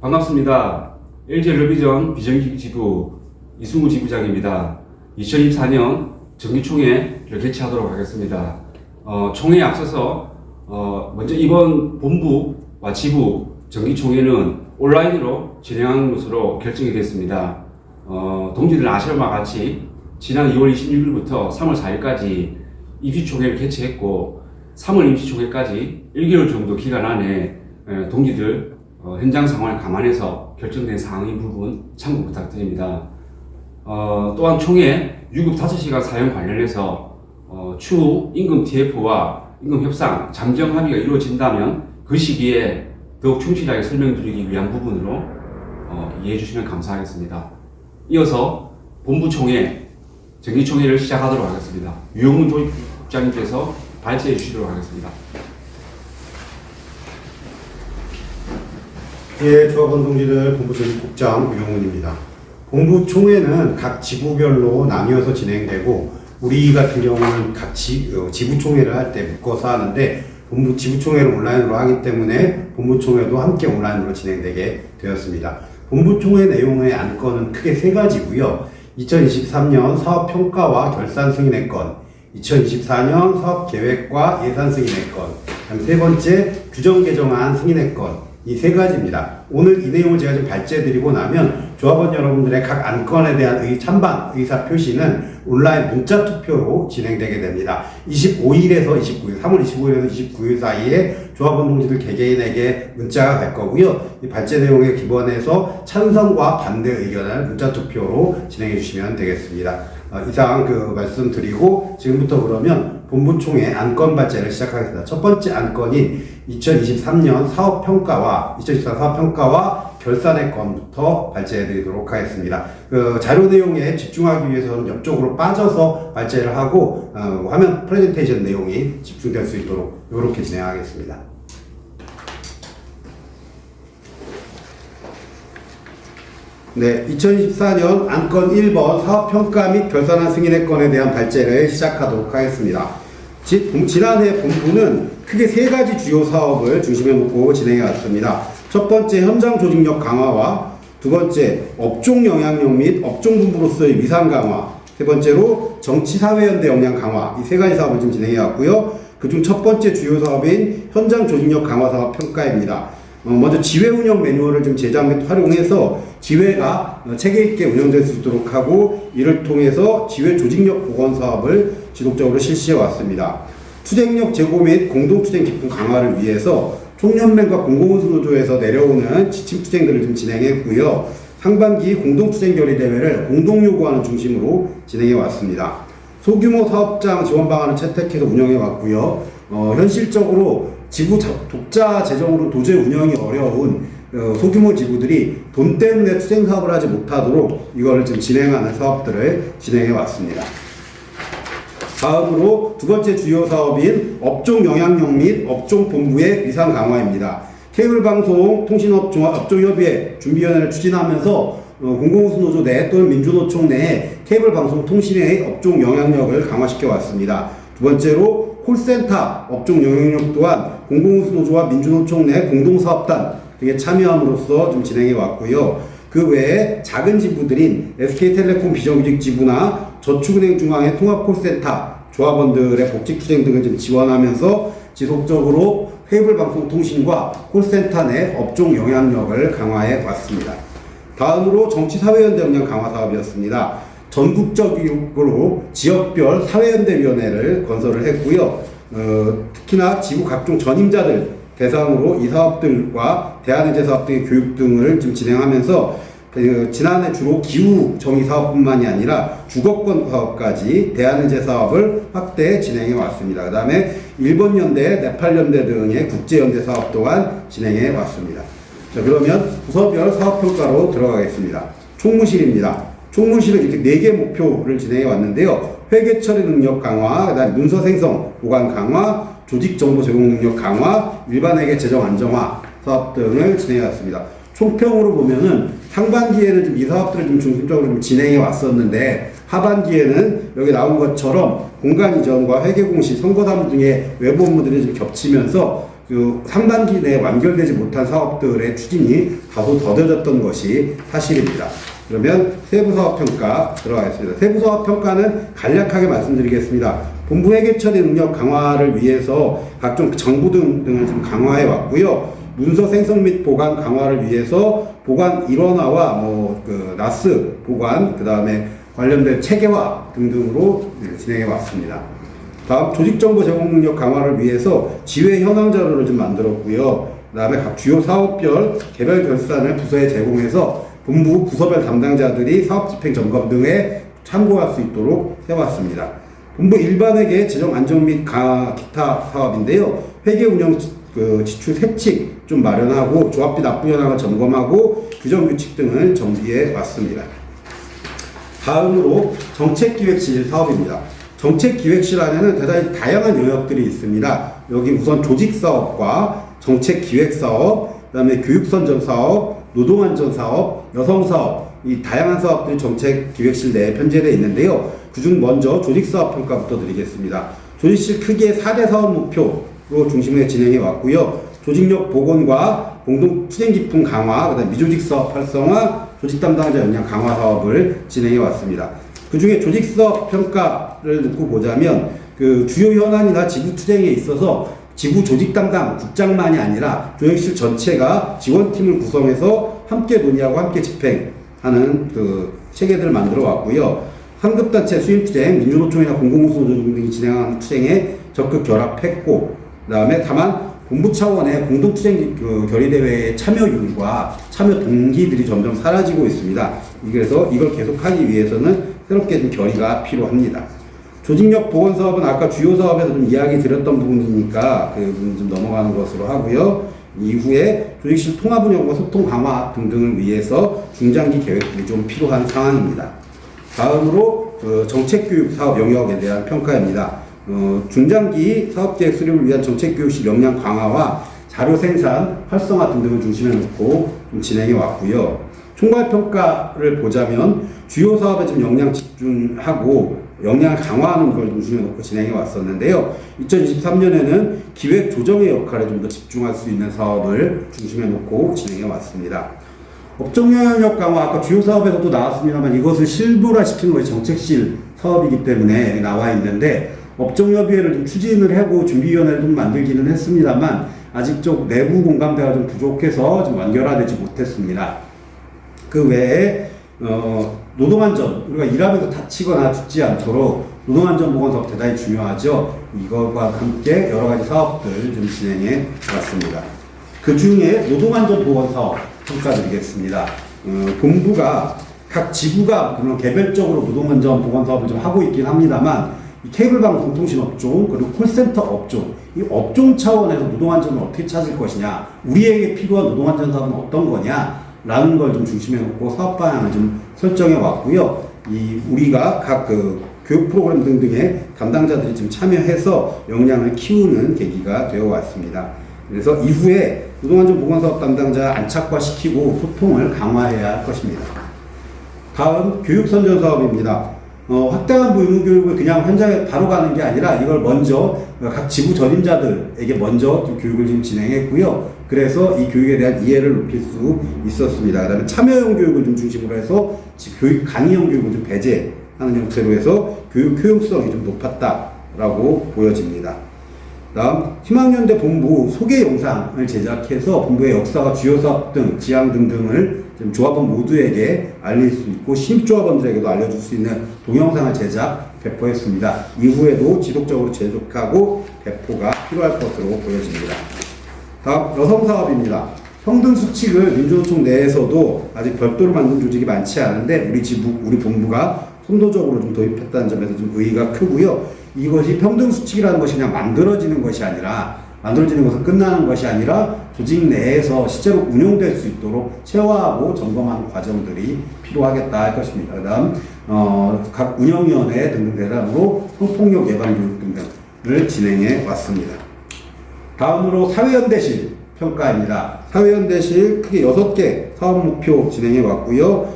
반갑습니다. LG엘러비전 비전기기 지부 이승우 지부장입니다. 2024년 정기총회를 개최하도록 하겠습니다. 총회에 앞서서 먼저 이번 본부와 지부 정기총회는 온라인으로 진행하는 것으로 결정이 됐습니다. 동지들 아시는 바와 같이 지난 2월 26일부터 3월 4일까지 임시총회를 개최했고 3월 임시총회까지 1개월 정도 기간 안에 동지들 현장 상황을 감안해서 결정된 사항인 부분 참고 부탁드립니다. 또한 총회 유급 5시간 사용 관련해서 추후 임금 TF와 임금 협상, 잠정 합의가 이루어진다면 그 시기에 더욱 충실하게 설명드리기 위한 부분으로 이해해 주시면 감사하겠습니다. 이어서 본부 총회, 정기총회를 시작하도록 하겠습니다. 유영문 조직국장님께서 발제해 주시도록 하겠습니다. 예, 조합원 동지들, 본부조직국장 유영훈입니다. 본부 총회는 각 지부별로 나뉘어서 진행되고 우리 같은 경우는 각 지부 총회를 할 때 묶어서 하는데 본부 지부 총회를 온라인으로 하기 때문에 본부 총회도 함께 온라인으로 진행되게 되었습니다. 본부 총회 내용의 안건은 크게 세 가지고요. 2023년 사업 평가와 결산 승인의 건, 2024년 사업 계획과 예산 승인의 건, 세 번째 규정 개정안 승인의 건, 이 세 가지입니다. 오늘 이 내용을 제가 좀 발제해드리고 나면 조합원 여러분들의 각 안건에 대한 찬반 의사 표시는 온라인 문자 투표로 진행되게 됩니다. 25일에서 29일, 3월 25일에서 29일 사이에 조합원 동지들 개개인에게 문자가 갈 거고요. 이 발제 내용에 기본해서 찬성과 반대 의견을 문자 투표로 진행해 주시면 되겠습니다. 이상 말씀드리고 지금부터 그러면 본부총회 안건 발제를 시작하겠습니다. 첫 번째 안건인 2023년 사업평가와 결산의 건부터 발제해드리도록 하겠습니다. 자료 내용에 집중하기 위해서는 옆쪽으로 빠져서 발제를 하고 화면 프레젠테이션 내용이 집중될 수 있도록 이렇게 진행하겠습니다. 네, 2024년 안건 1번 사업평가 및 결산안 승인의 건에 대한 발제를 시작하도록 하겠습니다. 지난해 본부는 크게 세 가지 주요 사업을 중심에 놓고 진행해 왔습니다. 첫 번째 현장 조직력 강화와 두 번째 업종 영향력 및 업종 분부로서의 위상 강화, 세 번째로 정치사회연대 역량 강화, 이 세 가지 사업을 좀 진행해 왔고요. 그중 첫 번째 주요 사업인 현장 조직력 강화 사업 평가입니다. 먼저 지회 운영 매뉴얼을 좀 제작 및 활용해서 지회가 체계 있게 운영될 수 있도록 하고 이를 통해서 지회 조직력 복원 사업을 지속적으로 실시해 왔습니다. 투쟁력 제고 및 공동투쟁 기쁨 강화를 위해서 총연맹과 공공운수노조에서 내려오는 지침 투쟁들을 좀 진행했고요. 상반기 공동투쟁 결의 대회를 공동요구하는 중심으로 진행해 왔습니다. 소규모 사업장 지원 방안을 채택해서 운영해 왔고요. 현실적으로 지부 독자 재정으로 도저히 운영이 어려운 소규모 지부들이 돈 때문에 투쟁 사업을 하지 못하도록 이거를 좀 진행하는 사업들을 진행해 왔습니다. 다음으로 두 번째 주요 사업인 업종 영향력 및 업종 본부의 위상 강화입니다. 케이블방송 통신업 업종협의회 준비위원회를 추진하면서 공공운수노조 내 또는 민주노총 내에 케이블방송 통신의 업종 영향력을 강화시켜 왔습니다. 두 번째로 콜센터 업종 영향력 또한 공공운수노조와 민주노총 내 공동사업단 등에 참여함으로써 좀 진행해 왔고요. 그 외에 작은 지부들인 SK텔레콤 비정규직 지부나 저축은행 중앙의 통합콜센터, 조합원들의 복직투쟁 등을 좀 지원하면서 지속적으로 케이블방송통신과 콜센터 내 업종 영향력을 강화해 왔습니다. 다음으로 정치사회연대 역량 강화 사업이었습니다. 전국적으로 지역별 사회연대위원회를 건설을 했고요. 특히나 지부 각종 전임자들 대상으로 이 사업들과 대한의제 사업 등의 교육 등을 좀 진행하면서 지난해 주로 기후 정의 사업뿐만이 아니라 주거권 사업까지 대한의제 사업을 확대 진행해 왔습니다. 그 다음에 일본 연대, 네팔 연대 등의 국제연대 사업 또한 진행해 왔습니다. 자, 그러면 부서별 사업평가로 들어가겠습니다. 총무실입니다. 총무실은 이렇게 4개 목표를 진행해 왔는데요. 회계 처리 능력 강화, 그다음 문서 생성 보관 강화, 조직 정보 제공 능력 강화, 일반회계 재정 안정화 사업 등을 진행해 왔습니다. 총평으로 보면은 상반기에는 좀 이 사업들을 좀 중심적으로 좀 진행해 왔었는데 하반기에는 여기 나온 것처럼 공간 이전과 회계 공시, 선거사무 등의 외부 업무들이 좀 겹치면서 상반기 내에 완결되지 못한 사업들의 추진이 다소 더뎌졌던 것이 사실입니다. 그러면 세부사업평가 들어가겠습니다. 세부사업평가는 간략하게 말씀드리겠습니다. 본부 회계처리 능력 강화를 위해서 각종 정부 등을 좀 강화해 왔고요. 문서 생성 및 보관 강화를 위해서 보관 일원화와 나스 보관, 그 다음에 관련된 체계화 등등으로 진행해 왔습니다. 다음 조직정보 제공 능력 강화를 위해서 지회 현황 자료를 좀 만들었고요. 그 다음에 각 주요 사업별 개별 결산을 부서에 제공해서 본부 부서별 담당자들이 사업 집행 점검 등에 참고할 수 있도록 해왔습니다. 본부 일반회계 재정 안정 및 기타 사업인데요. 회계 운영 지출 세칙 좀 마련하고 조합비 납부 현황을 점검하고 규정 규칙 등을 정비해 왔습니다. 다음으로 정책기획실 사업입니다. 정책기획실 안에는 대단히 다양한 영역들이 있습니다. 여기 우선 조직사업과 정책기획사업, 그 다음에 교육선전사업, 노동안전사업, 여성사업, 이 다양한 사업들이 정책기획실 내에 편제되어 있는데요. 그중 먼저 조직사업 평가부터 드리겠습니다. 조직실 크기의 4대 사업 목표로 중심에 진행해 왔고요. 조직력 복원과 공동 투쟁 기풍 강화, 그다음 미조직 사업 활성화, 조직 담당자 역량 강화 사업을 진행해 왔습니다. 그 중에 조직 사업 평가를 놓고 보자면 그 주요 현안이나 지부 투쟁에 있어서 지부 조직 담당 국장만이 아니라 조직실 전체가 지원팀을 구성해서 함께 논의하고 함께 집행하는 그 체계들을 만들어 왔고요. 상급단체 수임투쟁, 민주노총이나 공공우수노조 등이 진행하는 투쟁에 적극 결합했고, 그 다음에 다만 본부 차원의 공동투쟁 결의대회의 참여율과 참여 동기들이 점점 사라지고 있습니다. 그래서 이걸 계속하기 위해서는 새롭게 좀 결의가 필요합니다. 조직력 보건 사업은 아까 주요 사업에서 좀 이야기 드렸던 부분이니까 그 부분 좀 넘어가는 것으로 하고요. 이후에 조직실 통합 운영과 소통 강화 등등을 위해서 중장기 계획들이 좀 필요한 상황입니다. 다음으로 정책교육 사업 영역에 대한 평가입니다. 중장기 사업계획 수립을 위한 정책교육실 역량 강화와 자료 생산, 활성화 등등을 중심에 놓고 좀 진행해 왔고요. 총괄평가를 보자면 주요 사업에 좀 역량 집중하고 역량을 강화하는 걸 중심에 놓고 진행해 왔었는데요. 2023년에는 기획 조정의 역할에 좀 더 집중할 수 있는 사업을 중심에 놓고 진행해 왔습니다. 업종 영향력 강화, 아까 주요 사업에서도 나왔습니다만 이것을 실무화시키는 것이 정책실 사업이기 때문에 나와 있는데 업종협의회를 좀 추진을 하고 준비위원회를 좀 만들기는 했습니다만 아직 좀 내부 공감대가 좀 부족해서 좀 완결화되지 못했습니다. 그 외에 노동안전, 우리가 일하면서 다치거나 죽지 않도록 노동안전 보건 사업 대단히 중요하죠. 이것과 함께 여러 가지 사업들 좀 진행해 왔습니다. 그 중에 노동안전 보건 사업 평가드리겠습니다. 본부가 각 지부가 물론 개별적으로 노동안전 보건 사업을 좀 하고 있긴 합니다만 이 케이블 방송 통신 업종 그리고 콜센터 업종 이 업종 차원에서 노동안전을 어떻게 찾을 것이냐, 우리에게 필요한 노동안전 사업은 어떤 거냐 라는 걸 좀 중심에 놓고 사업 방향을 좀 설정해 왔고요. 우리가 각 교육 프로그램 등등의 담당자들이 좀 참여해서 역량을 키우는 계기가 되어 왔습니다. 그래서 이후에 노동안전 보건사업 담당자 안착화시키고 소통을 강화해야 할 것입니다. 다음 교육선전 사업입니다. 확대한 의무교육을 그냥 현장에 바로 가는 게 아니라 이걸 먼저 각 지부 전임자들에게 먼저 좀 교육을 지금 진행했고요. 그래서 이 교육에 대한 이해를 높일 수 있었습니다. 그 다음에 참여형 교육을 좀 중심으로 해서 교육 강의형 교육을 좀 배제하는 형태로 해서 교육 효용성이 좀 높았다라고 보여집니다. 다음 희망연대 본부 소개 영상을 제작해서 본부의 역사와 주요 사업 등 지향 등등을 지금 조합원 모두에게 알릴 수 있고 신입조합원들에게도 알려줄 수 있는 동영상을 제작 배포했습니다. 이후에도 지속적으로 제작하고 배포가 필요할 것으로 보여집니다. 다음 여성사업입니다. 평등 수칙을 민주노총 내에서도 아직 별도로 만든 조직이 많지 않은데 우리 본부가 선도적으로 좀 도입했다는 점에서 좀 의의가 크고요. 이것이 평등 수칙이라는 것이 그냥 만들어지는 것이 아니라 만들어지는 것은 끝나는 것이 아니라 조직 내에서 실제로 운용될 수 있도록 체화하고 점검하는 과정들이 필요하겠다 할 것입니다. 그 다음 각 운영위원회 등등 대상으로 성폭력 예방 교육 등등을 진행해 왔습니다. 다음으로 사회연대실 평가입니다. 사회연대실 크게 6개 사업 목표 진행해 왔고요.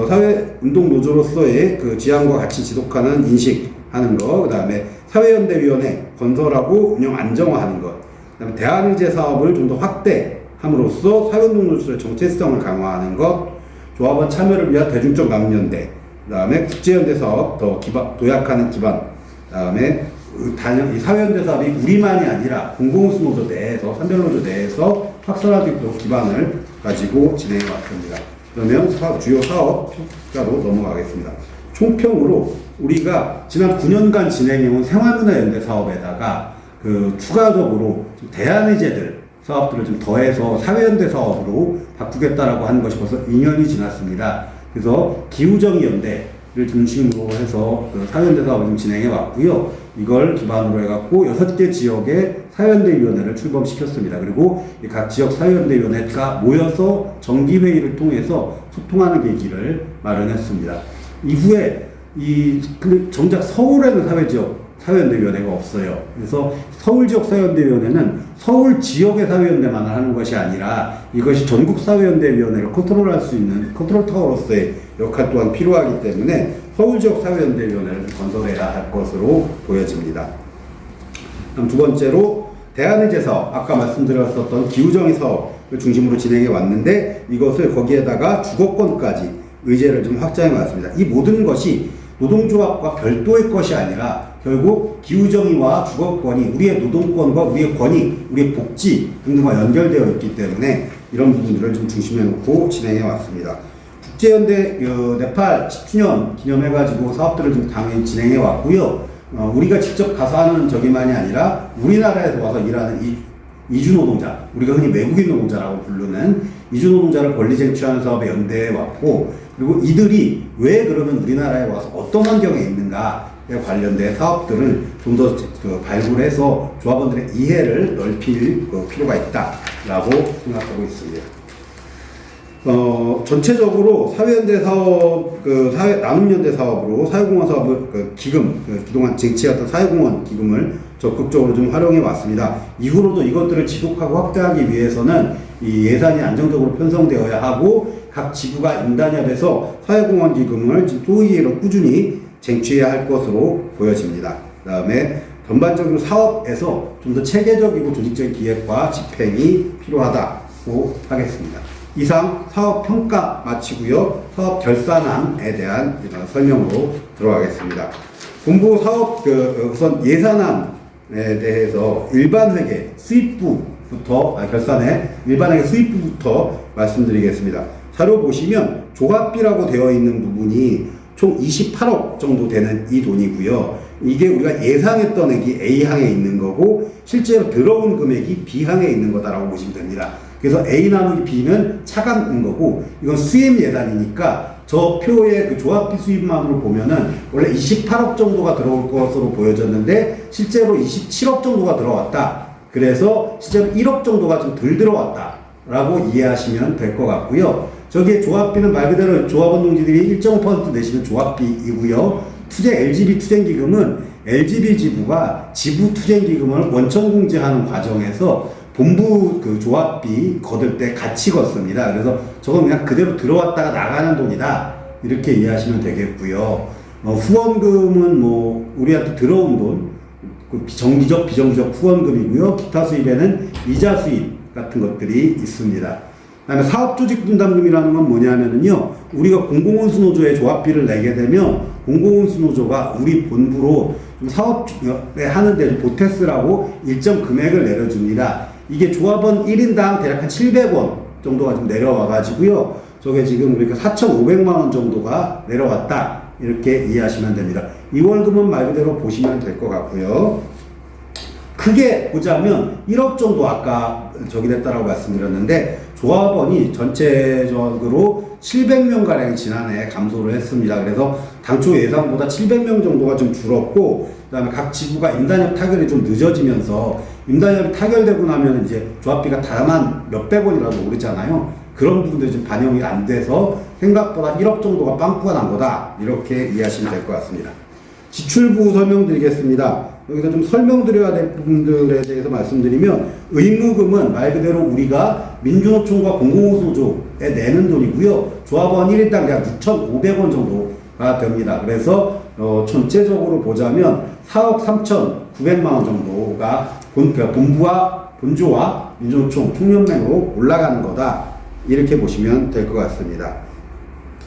사회운동노조로서의 그 지향과 같이 지속하는 인식하는 것, 그 다음에 사회연대위원회 건설하고 운영 안정화하는 것, 그 그다음에 대한의제 사업을 좀 더 확대함으로써 사회운동노조의 정체성을 강화하는 것, 조합원 참여를 위한 대중적 낭연대, 그다음에 국제연대 사업 더 도약하는 기반, 그다음에 이 사회연대 사업이 우리만이 아니라 공공운수노조 내에서, 산별노조 내에서 확산할 수 있도록 기반을 가지고 진행해 왔습니다. 그러면 주요 사업 평가로 넘어가겠습니다. 총평으로 우리가 지난 9년간 진행해온 생활문화연대 사업에다가 추가적으로 대안의제들 사업들을 좀 더해서 사회연대 사업으로 바꾸겠다라고 하는 것이 벌써 2년이 지났습니다. 그래서 기후정의연대를 중심으로 해서 사회연대 사업을 좀 진행해 왔고요. 이걸 기반으로 해갖고 6개 지역의 사회연대위원회를 출범시켰습니다. 그리고 각 지역 사회연대위원회가 모여서 정기회의를 통해서 소통하는 계기를 마련했습니다. 이후에 정작 서울에는 사회연대위원회가 없어요. 그래서 서울지역 사회연대위원회는 서울 지역의 사회연대만 하는 것이 아니라 이것이 전국 사회연대위원회를 컨트롤할 수 있는 컨트롤 타워로서의 역할 또한 필요하기 때문에 서울지역 사회연대위원회를 건설해야 할 것으로 보여집니다. 다음 두 번째로 대한의제 사업, 아까 말씀드렸었던 기후정의 사업을 중심으로 진행해 왔는데 이것을 거기에다가 주거권까지 의제를 좀 확장해 왔습니다. 이 모든 것이 노동조합과 별도의 것이 아니라 결국 기후정의와 주거권이 우리의 노동권과 우리의 권익, 우리의 복지 등등과 연결되어 있기 때문에 이런 부분들을 좀 중심에 놓고 진행해 왔습니다. 국제연대 네팔 10주년 기념해가지고 사업들을 좀 당연히 진행해 왔고요. 우리가 직접 가서 하는 저기만이 아니라 우리나라에서 와서 일하는 이주노동자, 우리가 흔히 외국인 노동자라고 부르는 이주노동자를 권리 쟁취하는 사업에 연대해 왔고, 그리고 이들이 왜 그러면 우리나라에 와서 어떤 환경에 있는가에 관련된 사업들을 좀 더 발굴해서 조합원들의 이해를 넓힐 필요가 있다라고 생각하고 있습니다. 전체적으로 사회연대 사업, 나눔연대 사업으로 사회공헌 사업을, 기금, 그동안 쟁취했던 사회공헌 기금을 적극적으로 좀 활용해 왔습니다. 이후로도 이것들을 지속하고 확대하기 위해서는 이 예산이 안정적으로 편성되어야 하고, 각 지부가 인단협에서 사회공헌 기금을 또이로 꾸준히 쟁취해야 할 것으로 보여집니다. 그 다음에 전반적으로 사업에서 좀 더 체계적이고 조직적인 기획과 집행이 필요하다고 하겠습니다. 이상 사업 평가 마치고요. 사업 결산안에 대한 설명으로 들어가겠습니다. 본부 사업 우선 예산안에 대해서 일반회계 수입부부터 결산에 일반회계 수입부부터 말씀드리겠습니다. 자료 보시면 조합비라고 되어 있는 부분이 총 28억 정도 되는 이 돈이고요. 이게 우리가 예상했던 액이 A항에 있는 거고 실제로 들어온 금액이 B항에 있는 거다라고 보시면 됩니다. 그래서 A 나누기 B는 차감인 거고 이건 수입 예산이니까 저 표의 조합비 수입만으로 보면은 원래 28억 정도가 들어올 것으로 보여졌는데 실제로 27억 정도가 들어왔다. 그래서 실제로 1억 정도가 좀 덜 들어왔다 라고 이해하시면 될 것 같고요. 저기에 조합비는 말 그대로 조합원 동지들이 1.5% 내시는 조합비이고요. LGB 투쟁기금은 LGB 지부가 지부 투쟁기금을 원천공제하는 과정에서 본부 조합비 거둘 때 같이 걷습니다. 그래서 저건 그냥 그대로 들어왔다가 나가는 돈이다. 이렇게 이해하시면 되겠고요. 후원금은 우리한테 들어온 돈, 정기적, 비정기적 후원금이고요. 기타 수입에는 이자 수입 같은 것들이 있습니다. 그다음에 사업조직분담금이라는 건 뭐냐면요, 우리가 공공운수노조에 조합비를 내게 되면 공공운수노조가 우리 본부로 좀 사업에 하는데 보태스라고 일정 금액을 내려줍니다. 이게 조합원 1인당 대략 한 700원 정도가 좀 내려와가지고요. 저게 지금 우리가 4,500만 원 정도가 내려왔다. 이렇게 이해하시면 됩니다. 이 월급은 말 그대로 보시면 될 것 같고요. 크게 보자면 1억 정도 아까 저기 됐다라고 말씀드렸는데 조합원이 전체적으로 700명가량이 지난해 감소를 했습니다. 그래서 당초 예상보다 700명 정도가 좀 줄었고, 그 다음에 각 지부가 임단협 타결이 좀 늦어지면서 임단협이 타결되고 나면 이제 조합비가 다만 몇백 원이라도 오르잖아요. 그런 부분들이 좀 반영이 안 돼서 생각보다 1억 정도가 빵꾸가 난 거다. 이렇게 이해하시면 될 것 같습니다. 지출부 설명드리겠습니다. 여기서 좀 설명드려야 될 부분들에 대해서 말씀드리면, 의무금은 말 그대로 우리가 민주노총과 공공운수노조에 내는 돈이고요. 조합원 1인당 약 6,500원 정도가 됩니다. 그래서 전체적으로 보자면 4억 3,900만 원 정도가 본부와 본조와 민주노총 총연맹으로 올라가는 거다. 이렇게 보시면 될 것 같습니다.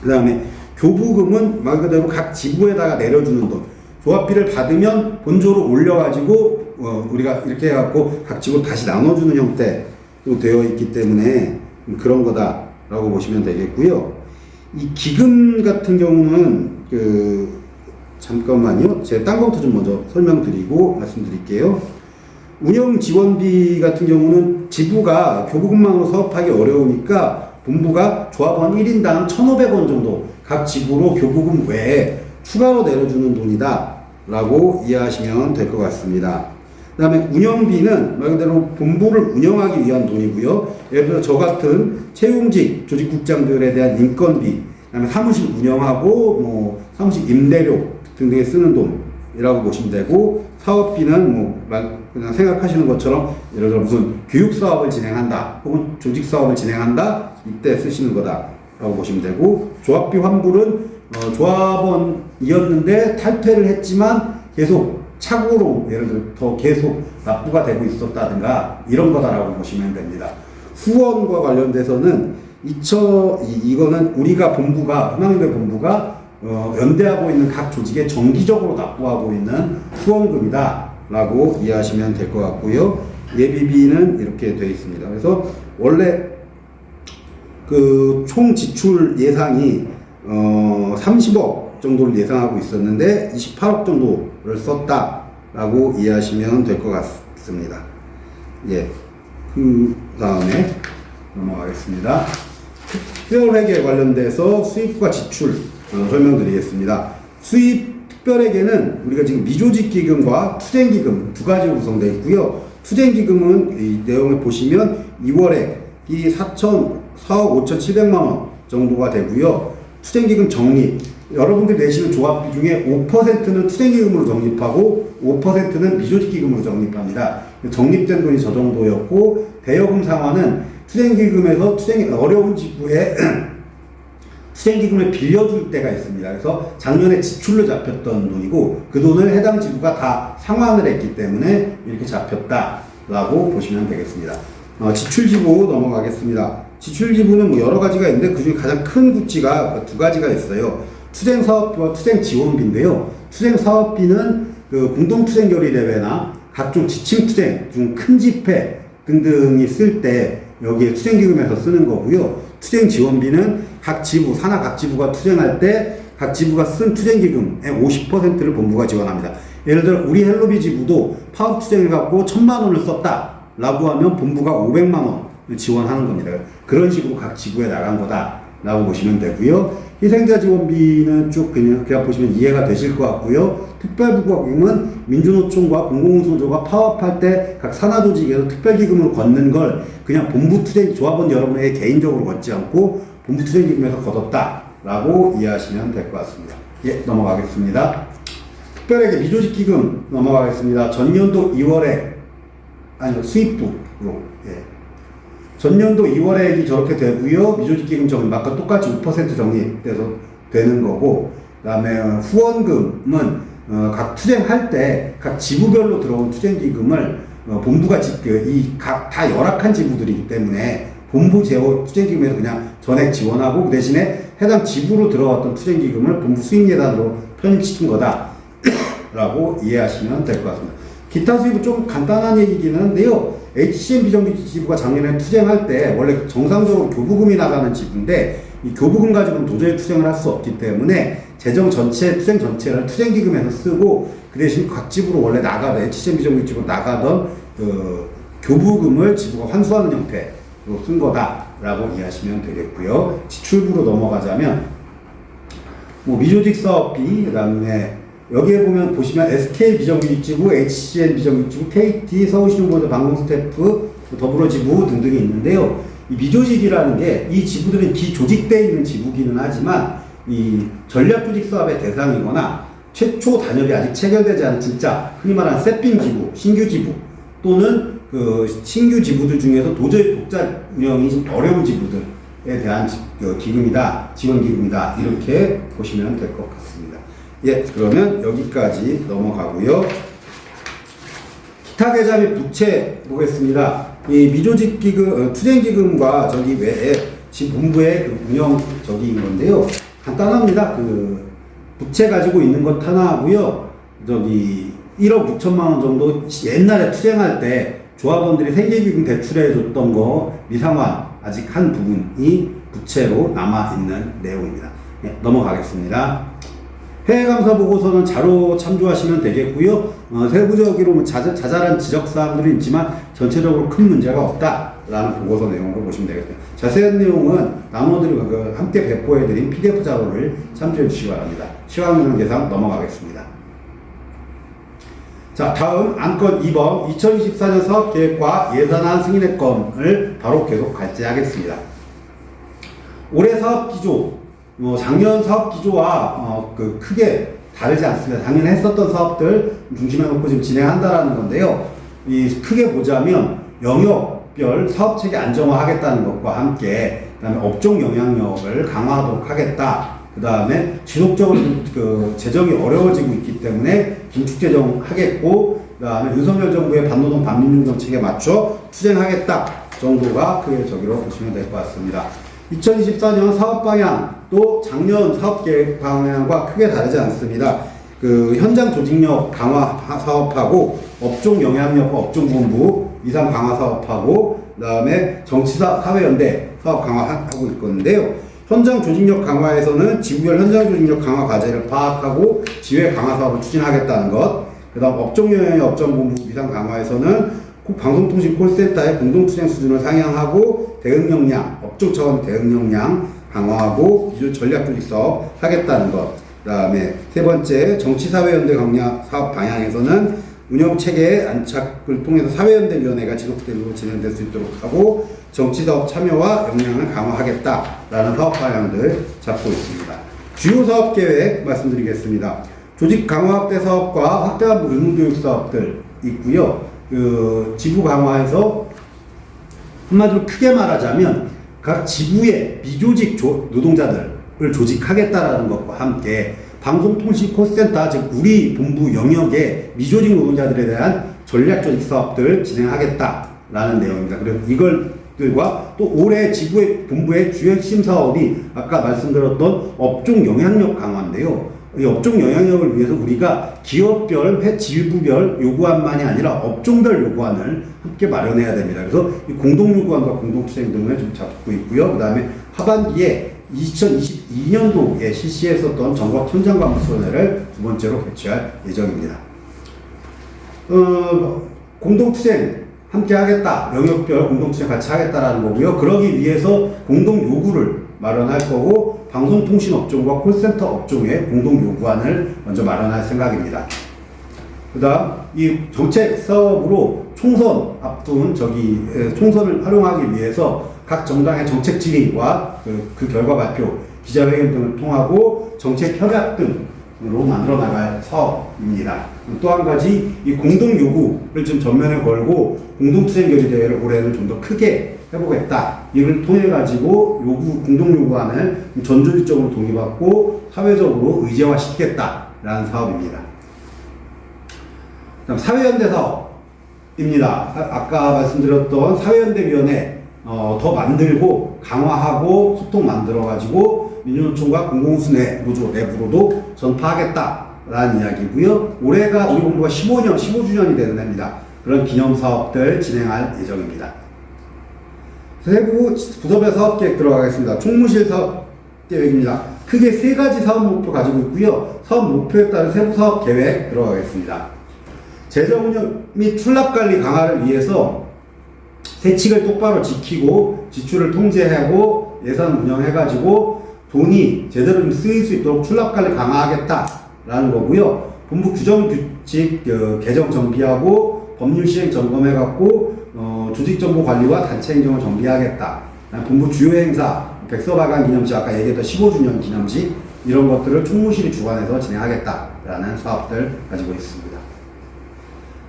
그 다음에 교부금은 말 그대로 각 지부에다가 내려주는 돈. 조합비를 받으면 본조로 올려가지고 우리가 이렇게 해갖고 각 지부로 다시 나눠주는 형태로 되어 있기 때문에 그런 거다라고 보시면 되겠고요. 이 기금 같은 경우는 잠깐만요. 제가 딴 것부터 좀 먼저 설명드리고 말씀드릴게요. 운영 지원비 같은 경우는 지부가 교부금만으로 사업하기 어려우니까 본부가 조합원 1인당 1,500원 정도 각 지부로 교부금 외에 추가로 내려주는 돈이다 라고 이해하시면 될 것 같습니다. 그 다음에 운영비는 말 그대로 본부를 운영하기 위한 돈이고요. 예를 들어 저 같은 채용직 조직국장들에 대한 인건비, 그 다음에 사무실 운영하고 사무실 임대료 등등에 쓰는 돈이라고 보시면 되고, 사업비는 그냥 생각하시는 것처럼 예를 들어 무슨 교육 사업을 진행한다 혹은 조직 사업을 진행한다 이때 쓰시는 거다라고 보시면 되고, 조합비 환불은 조합원이었는데 탈퇴를 했지만 계속 착오로 예를 들어 더 계속 납부가 되고 있었다든가 이런 거다라고 보시면 됩니다. 후원과 관련돼서는 이거는 우리가 본부가 희망연대 본부가 연대하고 있는 각 조직에 정기적으로 납부하고 있는 후원금이다 라고 이해하시면 될 것 같고요. 예비비는 이렇게 되어 있습니다. 그래서 원래 총 지출 예상이 30억 정도를 예상하고 있었는데 28억 정도를 썼다라고 이해하시면 될 것 같습니다. 예. 그 다음에 넘어가겠습니다. 특별회계 관련돼서 수입과 지출 설명드리겠습니다. 수입 특별회계는 우리가 지금 미조직기금과 투쟁기금 두 가지로 구성되어 있고요. 투쟁기금은 이 내용을 보시면 2월액이 4억 5,700만 원 정도가 되고요. 투쟁기금 적립, 여러분들이 내시는 조합비 중에 5%는 투쟁기금으로 적립하고 5%는 미조직기금으로 적립합니다. 적립된 돈이 저 정도였고, 대여금 상환은 투쟁기금에서 어려운 지부에 투쟁기금을 빌려줄 때가 있습니다. 그래서 작년에 지출로 잡혔던 돈이고 그 돈을 해당 지부가 다 상환을 했기 때문에 이렇게 잡혔다라고 보시면 되겠습니다. 지출지부 넘어가겠습니다. 지출지부는 여러 가지가 있는데 그중에 가장 큰 구찌가 두 가지가 있어요. 투쟁사업비와 투쟁지원비인데요. 투쟁사업비는 공동투쟁결의대회나 각종 지침투쟁 중 큰 집회 등등이 있을 때 여기에 투쟁기금에서 쓰는 거고요. 투쟁지원비는 각 지부, 산하 각 지부가 투쟁할 때 각 지부가 쓴 투쟁기금의 50%를 본부가 지원합니다. 예를 들어 우리 헬로비 지부도 파업투쟁을 갖고 1,000만 원을 썼다 라고 하면 본부가 500만 원을 지원하는 겁니다. 그런 식으로 각 지부에 나간 거다 라고 보시면 되고요. 희생자 지원비는 쭉 그냥 보시면 이해가 되실 것 같고요. 특별부과기금은 민주노총과 공공운수노조가 파업할 때 각 산하조직에서 특별기금으로 걷는 걸 그냥 본부투쟁 조합원 여러분에게 개인적으로 걷지 않고 본부투쟁기금에서 걷었다라고 이해하시면 될 것 같습니다. 예, 넘어가겠습니다. 특별하게 미조직기금 넘어가겠습니다. 전년도 2월에 수입부로 전년도 2월액이 저렇게 되고요. 미조직기금 적립 아까 똑같이 5% 적립돼서 되는 거고, 그 다음에 후원금은 각 투쟁할 때 각 지부별로 들어온 투쟁기금을 본부가 다 열악한 지부들이기 때문에 본부 투쟁기금에서 그냥 전액 지원하고 그 대신에 해당 지부로 들어왔던 투쟁기금을 본부 수익예산으로 편입시킨 거다 라고 이해하시면 될 것 같습니다. 기타 수입은 좀 간단한 얘기긴 한데요. HCM 비정규직 지부가 작년에 투쟁할 때 원래 정상적으로 교부금이 나가는 지부인데 이 교부금 가지고는 도저히 투쟁을 할 수 없기 때문에 투쟁 전체를 투쟁기금에서 쓰고 그 대신 각 지부로 원래 HCM 비정규직 지부로 나가던 교부금을 지부가 환수하는 형태로 쓴 거다라고 이해하시면 되겠고요. 지출부로 넘어가자면 미조직 사업비, 그 다음에 여기에 보시면 SK 비정규직지부, HCN 비정규직지부, KT, 서울시정보대 방송스태프, 더불어지부 등등이 있는데요. 이 미조직이라는 게 이 지부들은 기조직되어 있는 지부기는 하지만 이 전략조직 사업의 대상이거나 최초 단협이 아직 체결되지 않은 진짜 흔히 말하는 세핑 지부, 신규 지부 또는 신규 지부들 중에서 도저히 독자 운영이 좀 어려운 지부들에 대한 기금이다, 지원기금이다 이렇게 보시면 될 것 같습니다. 예, 그러면 여기까지 넘어가고요. 기타 계좌 및 부채 보겠습니다. 이 미조직 기금, 투쟁 기금과 저기 외에 지금 본부의 그 운영적인 건데요. 간단합니다. 그 부채 가지고 있는 것 하나 하고요. 저기 1억 6천만 원 정도 옛날에 투쟁할 때 조합원들이 생계기금 대출해 줬던 거 미상환 아직 한 부분이 부채로 남아 있는 내용입니다. 네, 넘어가겠습니다. 회계감사 보고서는 자료 참조하시면 되겠고요. 세부적으로 뭐 자잘한 지적사항들은 있지만 전체적으로 큰 문제가 없다라는 보고서 내용으로 보시면 되겠습니다. 자세한 내용은 나눠드리고 함께 배포해드린 PDF 자료를 참조해 주시기 바랍니다. 시간은 계산 넘어가겠습니다. 자, 다음 안건 2번 2024년 사업계획과 예산안 승인의 건을 바로 계속 갈제하겠습니다. 올해 사업기조 작년 사업기조와 크게 다르지 않습니다. 작년에 했었던 사업들 중심에 놓고 지금 진행한다라는 건데요. 이 크게 보자면 영역별 사업체계 안정화하겠다는 것과 함께 그다음에 업종 영향력을 강화하도록 하겠다. 그 다음에 지속적으로 재정이 어려워지고 있기 때문에 긴축재정 하겠고, 그 다음에 윤석열 정부의 반노동 반민중 정책에 맞춰 투쟁하겠다 정도가 크게 저기로 보시면 될 것 같습니다. 2024년 사업 방향도 작년 사업계획 방향과 크게 다르지 않습니다. 그 현장 조직력 강화 사업하고 업종 영향력과 업종본부 이상 강화 사업하고, 그 다음에 정치사회연대 사업 강화하고 있건데요. 현장 조직력 강화에서는 지구별 현장 조직력 강화 과제를 파악하고 지회 강화 사업을 추진하겠다는 것. 그 다음 업종 영향력 업종본부 이상 강화에서는 방송통신 콜센터의 공동투쟁 수준을 상향하고 대응 역량, 업종 차원 대응 역량 강화하고 기존 전략 조직 사업 하겠다는 것. 그 다음에 세 번째 정치사회연대 강화 사업 방향에서는 운영체계의 안착을 통해서 사회연대위원회가 지속적으로 진행될 수 있도록 하고 정치사업 참여와 역량을 강화하겠다라는 사업 방향들 잡고 있습니다. 주요 사업계획 말씀드리겠습니다. 조직 강화 확대 사업과 확대한 의무교육 사업들 있고요. 그 지부 강화에서 한마디로 크게 말하자면 각 지부의 미조직 노동자들을 조직하겠다라는 것과 함께 방송통신 콜센터 즉 우리 본부 영역의 미조직 노동자들에 대한 전략 조직 사업들을 진행하겠다라는 내용입니다. 그리고 이걸들과 또 올해 지부의 본부의 주요 핵심 사업이 아까 말씀드렸던 업종 영향력 강화인데요. 이 업종 영향력을 위해서 우리가 기업별, 지부별 요구안만이 아니라 업종별 요구안을 함께 마련해야 됩니다. 그래서 이 공동 요구안과 공동투쟁 등을 좀 잡고 있고요. 그 다음에 하반기에 2022년도에 실시했었던 전국 현장 감사 수련회를 두 번째로 개최할 예정입니다. 공동투쟁 함께 하겠다. 영역별 공동투쟁 같이 하겠다라는 거고요. 그러기 위해서 공동 요구를 마련할 거고 방송통신업종과 콜센터 업종의 공동 요구안을 먼저 마련할 생각입니다. 그 다음 이 정책 사업으로 총선 앞둔 총선을 활용하기 위해서 각 정당의 정책 질의와 그 결과 발표, 기자회견 등을 통하고 정책 협약 등으로 만들어 나갈 사업입니다. 또 한 가지 이 공동 요구를 좀 전면에 걸고 공동투쟁 결의 대회를 올해는 좀 더 크게 해보겠다. 이를 통해 가지고 공동 요구안을 전조직적으로 동의받고 사회적으로 의제화시키겠다라는 사업입니다. 그다음 사회연대 사업입니다. 아까 말씀드렸던 사회연대위원회 더 만들고 강화하고 소통 만들어 가지고 민주노총과 공공순회 노조 내부로도 전파하겠다라는 이야기고요. 올해가 우리 본부가 15주년이 되는 해입니다. 그런 기념사업들 진행할 예정입니다. 세부 부서별 사업계획 들어가겠습니다. 총무실 사업계획입니다. 크게 세 가지 사업 목표 가지고 있고요. 사업 목표에 따른 세부 사업계획 들어가겠습니다. 재정 운영 및 출납관리 강화를 위해서 세칙을 똑바로 지키고 지출을 통제하고 예산 운영해가지고 돈이 제대로 쓰일 수 있도록 출납관리 강화하겠다라는 거고요. 본부 규정규칙 개정 정비하고 법률 시행 점검해갖고 조직정보관리와 단체행정을 정비하겠다. 본부 주요 행사, 백서발간 기념식, 아까 얘기했던 15주년 기념식 이런 것들을 총무실이 주관해서 진행하겠다라는 사업들 가지고 있습니다.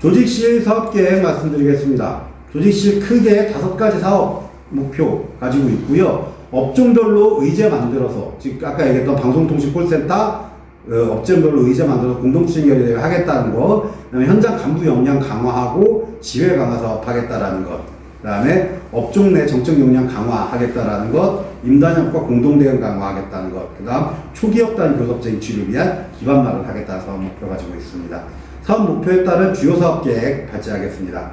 조직실 사업계획 말씀드리겠습니다. 조직실 크게 5가지 사업 목표 가지고 있고요. 업종별로 의제 만들어서 즉 아까 얘기했던 방송통신 콜센터, 업체별로 의제 만들어서 공동추진 결의대회 하겠다는 것, 그다음에 현장 간부 역량 강화하고 지회 강화 사업 하겠다라는 것, 그다음에 업종 내 정책 역량 강화하겠다라는 것, 임단협과 공동대응 강화하겠다는 것, 그다음 초기업 단 교섭 쟁취를 위한 기반 마련을 하겠다는 사업 목표 가지고 있습니다. 사업 목표에 따른 주요 사업 계획 발제하겠습니다.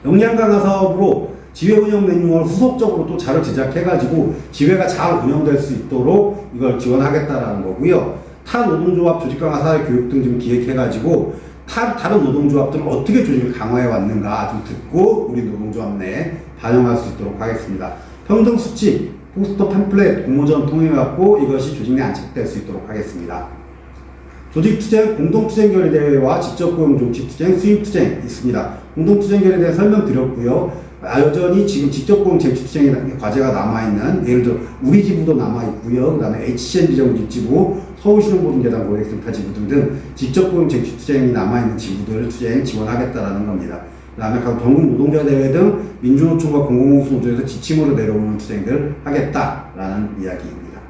역량 강화 사업으로 지회 운영 매뉴얼 후속적으로 또 자료 제작해가지고 지회가 잘 운영될 수 있도록 이걸 지원하겠다라는 거고요. 타 노동조합 조직 강화 사회 교육 등 좀 기획해가지고 다른 노동조합들은 어떻게 조직을 강화해 왔는가 좀 듣고 우리 노동조합 내에 반영할 수 있도록 하겠습니다. 평등 수칙, 포스터 팸플렛, 공모전 통해갖고 이것이 조직 내에 안착될 수 있도록 하겠습니다. 조직투쟁, 공동투쟁결의대회와 직접고용 조직투쟁, 수입투쟁 있습니다. 공동투쟁결의대회 설명드렸고요. 여전히 지금 직접고용 쟁취투쟁의 과제가 남아있는, 예를 들어 우리 지부도 남아있고요. 그 다음에 HCN 비정규직지부, 서울신용보증재단 고객센터 지부 등등 직접고용 쟁취투쟁이 남아있는 지부들 투쟁 지원하겠다라는 겁니다. 그 다음에 각 전국노동자대회 등 민주노총과 공공공수노조에서 지침으로 내려오는 투쟁들 하겠다라는 이야기입니다.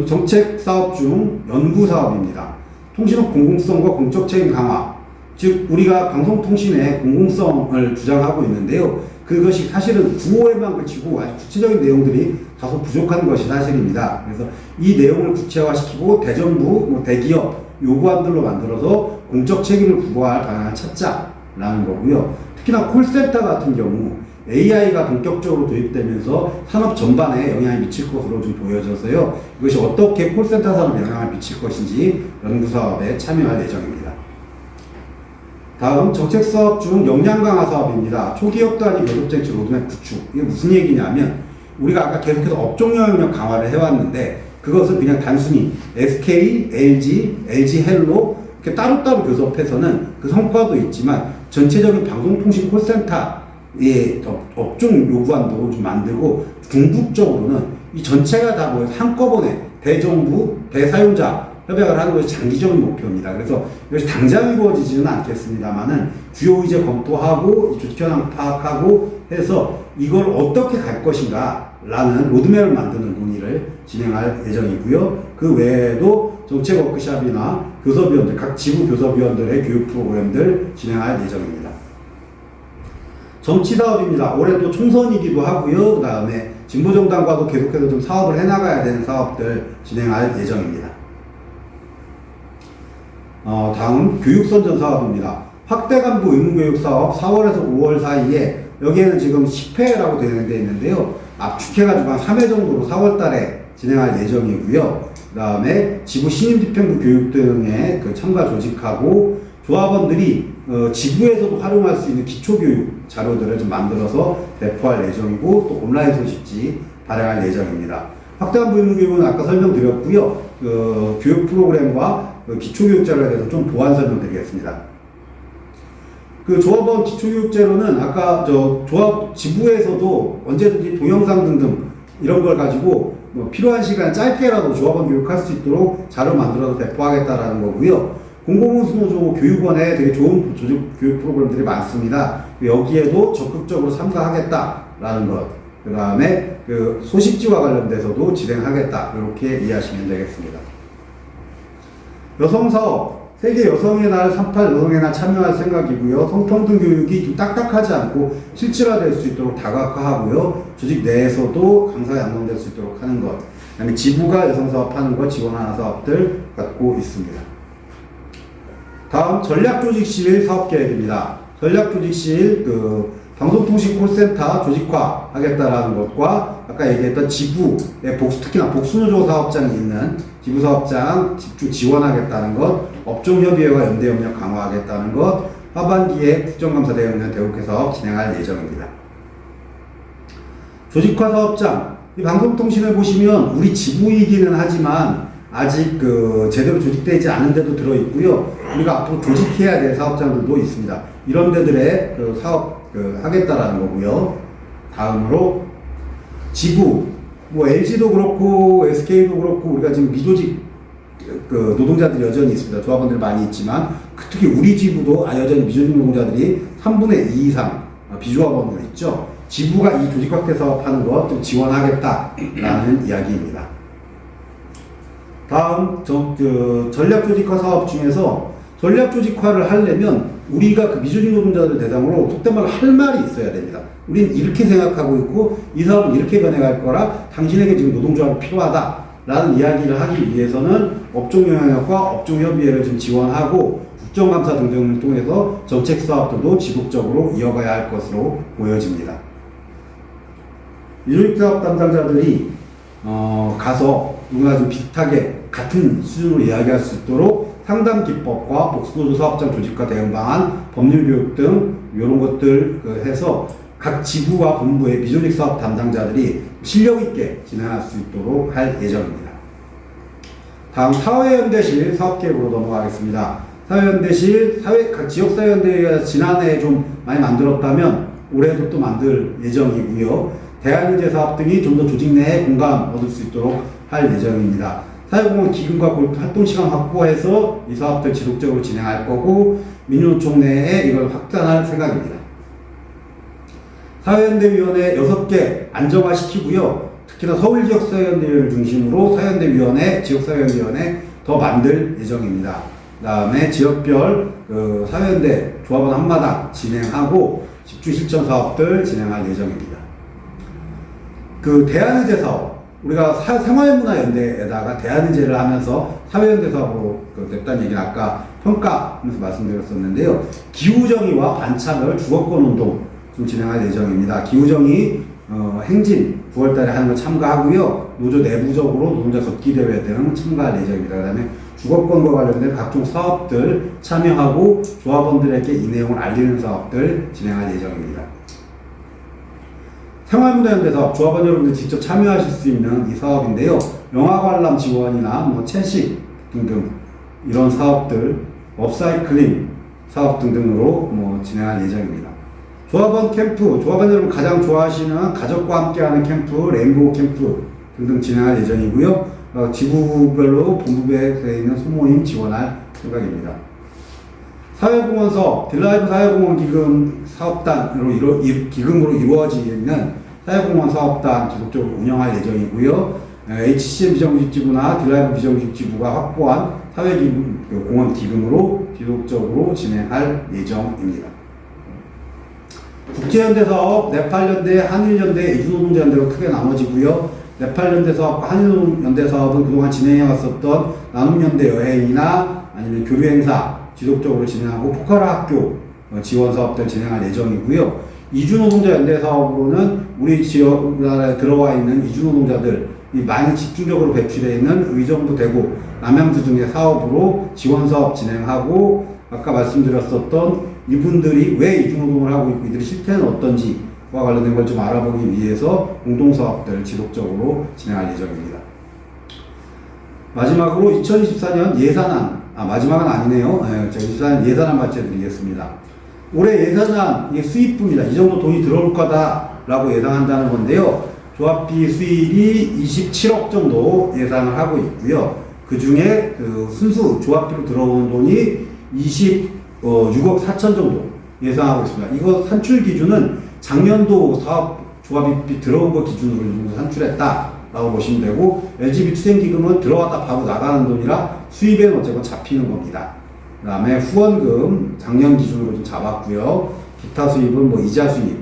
정책 사업 중 연구 사업입니다. 통신업 공공성과 공적 책임 강화, 즉 우리가 방송통신의 공공성을 주장하고 있는데요. 그것이 사실은 구호에만 그치고 아주 구체적인 내용들이 다소 부족한 것이 사실입니다. 그래서 이 내용을 구체화시키고 대정부, 대기업 요구안들로 만들어서 공적 책임을 부과할 방향을 찾자라는 거고요. 특히나 콜센터 같은 경우 AI가 본격적으로 도입되면서 산업 전반에 영향을 미칠 것으로 좀 보여져서요. 이것이 어떻게 콜센터 산업에 영향을 미칠 것인지 연구사업에 참여할 예정입니다. 다음 정책사업 중 역량 강화 사업입니다. 초기업 단위 교섭쟁취 로드맵 구축. 이게 무슨 얘기냐면 우리가 아까 계속해서 업종 영역 강화를 해왔는데 그것은 그냥 단순히 SK, LG, LG헬로 이렇게 따로따로 교섭해서는 그 성과도 있지만 전체적인 방송통신 콜센터의 업종 요구안도 좀 만들고 궁극적으로는 이 전체가 다 모여서 한꺼번에 대정부, 대사용자 협약을 하는 것이 장기적인 목표입니다. 그래서 이것이 당장 이루어지지는 않겠습니다만은 주요 의제 검토하고 조직 현황 파악하고 해서 이걸 어떻게 갈 것인가 라는 로드맵을 만드는 논의를 진행할 예정이고요. 그 외에도 정책 워크샵이나 교섭위원들, 각 지부 교섭위원들의 교육 프로그램들 진행할 예정입니다. 정치 사업입니다. 올해도 총선이기도 하고요. 그 다음에 진보정당과도 계속해서 좀 사업을 해나가야 되는 사업들 진행할 예정입니다. 다음 교육선전 사업입니다. 확대 간부 의무교육 사업 4월에서 5월 사이에 여기에는 지금 10회라고 되어 있는데요. 압축해가지고 한 3회 정도로 4월 달에 진행할 예정이고요. 그 다음에 지부 신임집행부 교육 등의 그 참가 조직하고 조합원들이 지부에서도 활용할 수 있는 기초교육 자료들을 좀 만들어서 배포할 예정이고 또 온라인 소식지 발행할 예정입니다. 확대 간부 의무교육은 아까 설명드렸고요. 교육 프로그램과 기초교육 자료에 대해서 좀 보완 설명드리겠습니다. 그 조합원 기초교육제로는 아까 조합 지부에서도 언제든지 동영상 등등 이런 걸 가지고 필요한 시간 짧게라도 조합원 교육할 수 있도록 자료 만들어서 배포하겠다라는 거고요. 공공운수노조 교육원에 되게 좋은 조직 교육 프로그램들이 많습니다. 여기에도 적극적으로 참가하겠다라는 것. 그 다음에 그 소식지와 관련돼서도 진행하겠다. 이렇게 이해하시면 되겠습니다. 여성사업. 세계 여성의 날 38 여성의 날 참여할 생각이고요. 성평등 교육이 좀 딱딱하지 않고 실질화될 수 있도록 다각화하고요. 조직 내에서도 강사가 양성될 수 있도록 하는 것. 그다음에 지부가 여성사업하는 것 지원하는 사업들 갖고 있습니다. 다음 전략조직실 사업계획입니다. 전략조직실 방송통신 콜센터 조직화 하겠다라는 것과 아까 얘기했던 지부의 특히나 복수노조 사업장이 있는 지부 사업장 집중 지원하겠다는 것, 업종협의회와 연대협력 강화하겠다는 것, 하반기에 국정감사 대응련 대국회 사업 진행할 예정입니다. 조직화 사업장, 이 방송통신을 보시면 우리 지부이기는 하지만 아직 제대로 조직되지 않은 데도 들어있고요. 우리가 앞으로 조직해야 될 사업장들도 있습니다. 이런 데들의 사업 하겠다라는 거고요. 다음으로 지부, LG도 그렇고 SK도 그렇고 우리가 지금 미조직 노동자들이 여전히 있습니다. 조합원들 많이 있지만 특히 우리 지부도 여전히 미조직 노동자들이 3분의 2 이상 비조합원들 있죠. 지부가 이 조직 확대 사업 하는 것 좀 지원하겠다라는 이야기입니다. 다음 전략조직화 사업 중에서 전략조직화를 하려면 우리가 그 미조직 노동자들 대상으로 속된 말로 할 말이 있어야 됩니다. 우린 이렇게 생각하고 있고 이 사업은 이렇게 변해갈 거라 당신에게 지금 노동조합이 필요하다라는 이야기를 하기 위해서는 업종영향력과 업종협의회를 좀 지원하고 국정감사 등등을 통해서 정책 사업들도 지속적으로 이어가야 할 것으로 보여집니다. 미조직 사업 담당자들이 가서 누구나 좀 비슷하게 같은 수준으로 이야기할 수 있도록 상담 기법과 복수노조 사업장 조직화 대응 방안, 법률 교육 등 이런 것들 해서 각 지부와 본부의 미조직 사업 담당자들이 실력 있게 진행할 수 있도록 할 예정입니다. 다음 사회연대실 사업계획으로 넘어가겠습니다. 사회연대실, 각 지역사회연대회가 지난해 좀 많이 만들었다면 올해도 또 만들 예정이고요. 대한의제 사업 등이 좀 더 조직 내에 공감 얻을 수 있도록 할 예정입니다. 사회공헌 기금과 활동시간 확보해서 이 사업들 지속적으로 진행할 거고 민주노총 내에 이걸 확산할 생각입니다. 사회연대위원회 6개 안정화시키고요. 특히나 서울지역사회연대위원회를 중심으로 사회연대위원회, 지역사회연대위원회 더 만들 예정입니다. 그 다음에 지역별 사회연대 조합원 한마당 진행하고 집주실천 사업들 진행할 예정입니다. 대한의제 사업, 우리가 생활문화연대에다가 대한의제를 하면서 사회연대 사업으로 됐다는 얘기는 아까 평가하면서 말씀드렸었는데요. 기후정의와 반차별 주거권 운동 좀 진행할 예정입니다. 기후정의 행진 9월달에 하는 거 참가하고요. 노조 내부적으로 노동자 걷기대회 등 참가할 예정입니다. 그 다음에 주거권과 관련된 각종 사업들 참여하고 조합원들에게 이 내용을 알리는 사업들 진행할 예정입니다. 생활문화연대 사업, 조합원 여러분들 직접 참여하실 수 있는 이 사업인데요. 영화관람 지원이나 채식 등등 이런 사업들, 업사이클링 사업 등등으로 진행할 예정입니다. 조합원 캠프, 조합원 여러분 가장 좋아하시는 가족과 함께하는 캠프, 레인보우 캠프 등등 진행할 예정이고요. 지부별로 본부에 있는 소모임 지원할 생각입니다. 사회공헌 사업, 딜라이브 사회공헌 기금 사업단으로 기금으로 이루어지는 사회공헌 사업단 지속적으로 운영할 예정이고요. HCM 비정규직지부나 딜라이브 비정규직지부가 확보한 사회공헌 기금으로 지속적으로 진행할 예정입니다. 국제연대 사업, 네팔연대, 한일연대, 이주노동자연대로 크게 나눠지고요. 네팔연대 사업과 한일연대 사업은 그동안 진행해왔었던 나눔연대 여행이나 아니면 교류행사 지속적으로 진행하고 포카라 학교 지원 사업들 진행할 예정이고요. 이주노동자연대 사업으로는 우리 지역에 들어와 있는 이주노동자들이 많이 집중적으로 배출되어 있는 의정부, 대구, 남양주 등의 사업으로 지원 사업 진행하고 아까 말씀드렸었던 이분들이 왜 이주노동을 하고 있고 이들의 실태는 어떤지와 관련된 걸 좀 알아보기 위해서 공동사업들을 지속적으로 진행할 예정입니다. 마지막으로 2024년 예산안, 마지막은 아니네요. 제가 2024년 예산안 발제드리겠습니다. 올해 예산안, 이게 수입부입니다. 이 정도 돈이 들어올 거다라고 예상한다는 건데요. 조합비 수입이 27억 정도 예상을 하고 있고요. 그 중에 순수 조합비로 들어오는 돈이 26억 4천 정도 예상하고 있습니다. 이거 산출 기준은 작년도 사업 조합비 들어온 거 기준으로 산출했다라고 보시면 되고, LGB 투쟁기금은 들어왔다 바로 나가는 돈이라 수입에는 어쨌건 잡히는 겁니다. 그 다음에 후원금 작년 기준으로 좀 잡았고요. 기타 수입은 이자 수입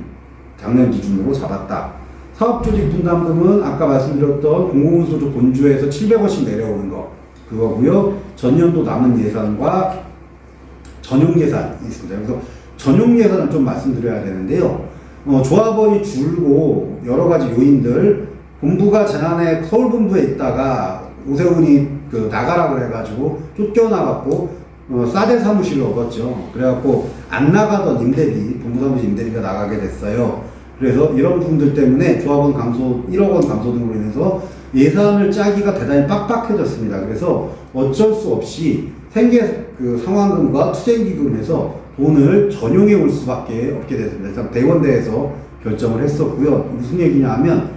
작년 기준으로 잡았다. 사업조직 분담금은 아까 말씀드렸던 공공운수조 본주에서 700원씩 내려오는 거 그거고요. 전년도 남은 예산과 전용 예산이 있습니다. 그래서 전용 예산을 좀 말씀드려야 되는데요. 조합원이 줄고 여러 가지 요인들, 본부가 지난해 서울 본부에 있다가 오세훈이 나가라 그래가지고 쫓겨나갖고 싸대 사무실로 얻었죠. 그래갖고 안 나가던 임대비, 본부 사무실 임대비가 나가게 됐어요. 그래서 이런 부분들 때문에 조합원 감소, 1억 원 감소 등으로 인해서 예산을 짜기가 대단히 빡빡해졌습니다. 그래서 어쩔 수 없이 생계 상환금과 투쟁기금에서 돈을 전용해 올 수밖에 없게 됐습니다. 일단 대원대에서 결정을 했었고요. 무슨 얘기냐 하면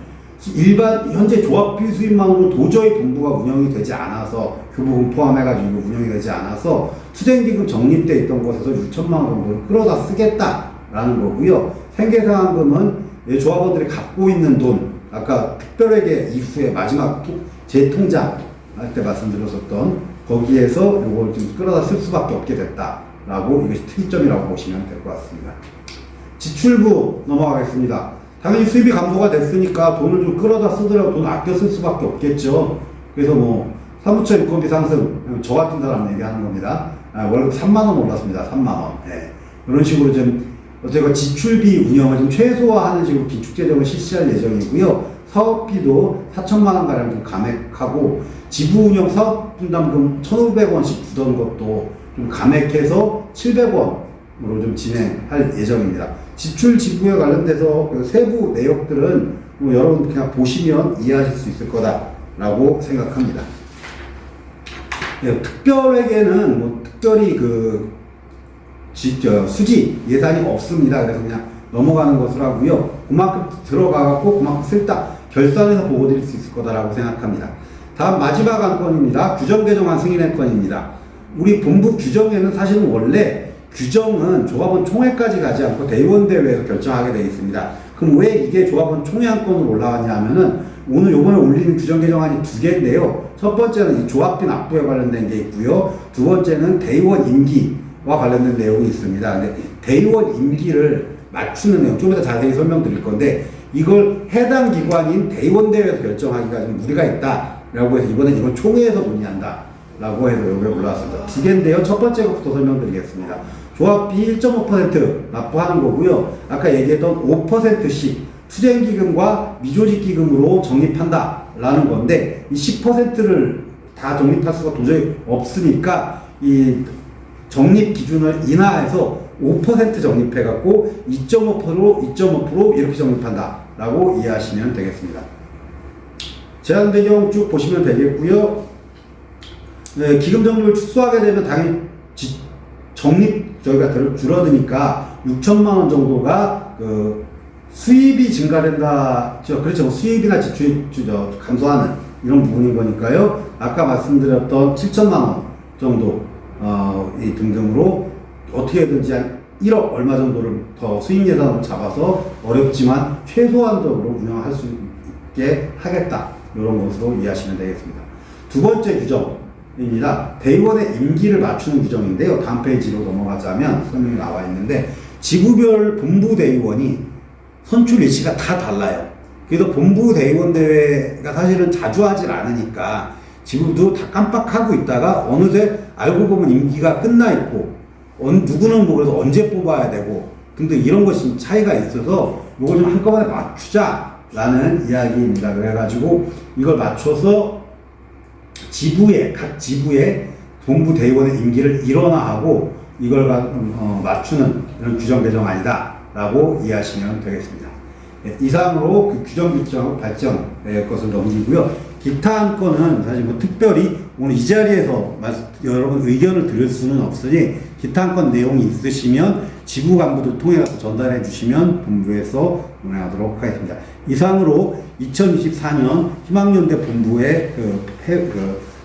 현재 조합비 수입만으로 도저히 본부가 운영이 되지 않아서 교부금 포함해가지고 운영이 되지 않아서 투쟁기금 적립돼 있던 곳에서 6천만 원 정도를 끌어다 쓰겠다라는 거고요. 생계상환금은 조합원들이 갖고 있는 돈, 아까 특별하게 이후에 마지막 재통장 할 때 말씀드렸었던 거기에서 요걸 좀 끌어다 쓸 수밖에 없게 됐다라고 이것이 특이점이라고 보시면 될 것 같습니다. 지출부 넘어가겠습니다. 당연히 수입이 감소가 됐으니까 돈을 좀 끌어다 쓰더라도 돈 아껴 쓸 수밖에 없겠죠. 그래서 뭐 사무처 인건비 상승, 저 같은 사람 얘기하는 겁니다. 월급 3만원 올랐습니다. 3만원. 예. 이런 식으로 좀 어쨌든 지출비 운영을 좀 최소화하는 식으로 기축재정을 실시할 예정이고요. 사업비도 4천만원 가량 좀 감액하고 지부 운영 사업 분담금 1,500원씩 주던 것도 좀 감액해서 700원으로 좀 진행할 예정입니다. 지출 지부에 관련돼서 그 세부 내역들은 뭐 여러분 그냥 보시면 이해하실 수 있을 거다라고 생각합니다. 네, 특별회계는 뭐 특별히 수지 예산이 없습니다. 그래서 그냥 넘어가는 것으로 하고요. 그만큼 들어가갖고 그만큼 쓸다 결산해서 보고 드릴 수 있을 거다라고 생각합니다. 다음 마지막 안건입니다. 규정 개정안 승인의 건입니다. 우리 본부 규정에는 사실은 원래 규정은 조합원 총회까지 가지 않고 대의원대회에서 결정하게 되어 있습니다. 그럼 왜 이게 조합원 총회 안건으로 올라왔냐 하면은 오늘 요번에 올리는 규정 개정안이 두 개인데요. 첫 번째는 이 조합비 납부에 관련된 게 있고요. 두 번째는 대의원 임기와 관련된 내용이 있습니다. 근데 대의원 임기를 맞추는 내용 좀 이따 자세히 설명드릴 건데 이걸 해당 기관인 대의원대회에서 결정하기가 좀 무리가 있다라고 해서 이번에 이건 총회에서 논의한다 라고 해서 여기에 올라왔습니다. 두 개인데요. 첫 번째 것부터 설명드리겠습니다. 조합비 1.5% 납부하는 거고요. 아까 얘기했던 5%씩 투쟁기금과 미조직기금으로 적립한다 라는 건데 이 10%를 다 적립할 수가 도저히 없으니까 이 적립 기준을 인하해서 5% 적립해갖고 2.5% 이렇게 적립한다 라고 이해하시면 되겠습니다. 제한 배경 쭉 보시면 되겠고요. 네, 기금 적립을 축소하게 되면 당연히 적립 저희가 줄어드니까 6천만원 정도가 수입이 증가된다. 그렇죠. 수입이나 지출이 감소하는 이런 부분인 거니까요. 아까 말씀드렸던 7천만원 정도 이 등등으로 어떻게든지 한 1억 얼마 정도를 더 수익 예산으로 잡아서 어렵지만 최소한적으로 운영할 수 있게 하겠다. 이런 것으로 이해하시면 되겠습니다. 두 번째 규정입니다. 대의원의 임기를 맞추는 규정인데요. 다음 페이지로 넘어가자면 설명이 나와 있는데 지부별 본부 대의원이 선출 일치가 다 달라요. 그래서 본부 대의원 대회가 사실은 자주 하질 않으니까 지부도 다 깜빡하고 있다가 어느새 알고 보면 임기가 끝나 있고 누구는 뭐 그래서 언제 뽑아야 되고 등등 이런 것이 차이가 있어서 이걸 좀 한꺼번에 맞추자라는 이야기입니다. 그래가지고 이걸 맞춰서 각 지부의 본부 대의원의 임기를 일원화하고 이걸 맞추는 이런 규정 개정안이다 라고 이해하시면 되겠습니다. 네, 이상으로 그 규정 결정 발전의 것을 넘기고요. 기타 안건은 사실 뭐 특별히 오늘 이 자리에서 여러분 의견을 들을 수는 없으니 기타 안건 내용이 있으시면 지부 간부들 통해서 전달해 주시면 본부에서 논의하도록 하겠습니다. 이상으로 2024년 희망연대 본부의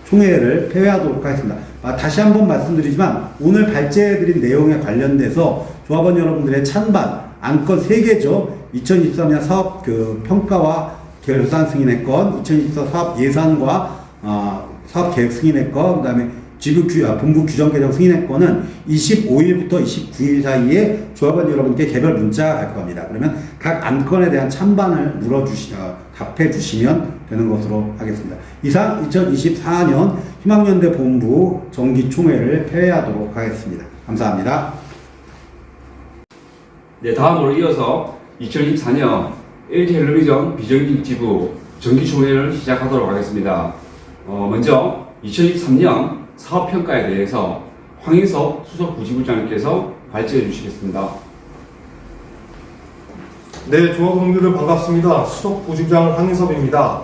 총회를 폐회하도록 하겠습니다. 다시 한번 말씀드리지만 오늘 발제해드린 내용에 관련돼서 조합원 여러분들의 찬반 안건 3개죠. 2023년 사업 평가와 결산 승인의 건, 2024 사업 예산과 사업 계획 승인의 건, 그 다음에 본부 규정 개정 승인의 건은 25일부터 29일 사이에 조합원 여러분께 개별 문자가 갈 겁니다. 그러면 각 안건에 대한 찬반을 답해 주시면 되는 것으로 하겠습니다. 이상 2024년 희망연대 본부 정기총회를 폐회하도록 하겠습니다. 감사합니다. 네, 다음으로 이어서 2024년 LG헬로비전 비정규직지부 정기총회를 시작하도록 하겠습니다. 먼저 2023년 사업평가에 대해서 황인섭 수석부지부장님께서 발제해 주시겠습니다. 네, 조합원분들 반갑습니다. 수석부지부장 황인섭입니다.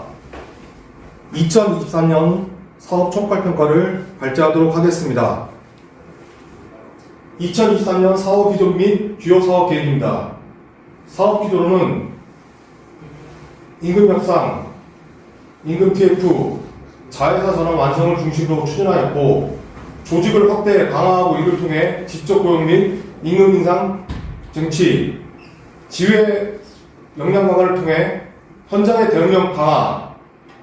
2023년 사업 총괄평가를 발제하도록 하겠습니다. 2023년 사업 기조 및 주요 사업 계획입니다. 사업 기조로는 임금 협상, 임금 TF, 자회사 전환 완성을 중심으로 추진하였고 조직을 확대 강화하고 이를 통해 지적 고용 및 임금 인상 증치, 지회 역량 강화를 통해 현장의 대응력 강화,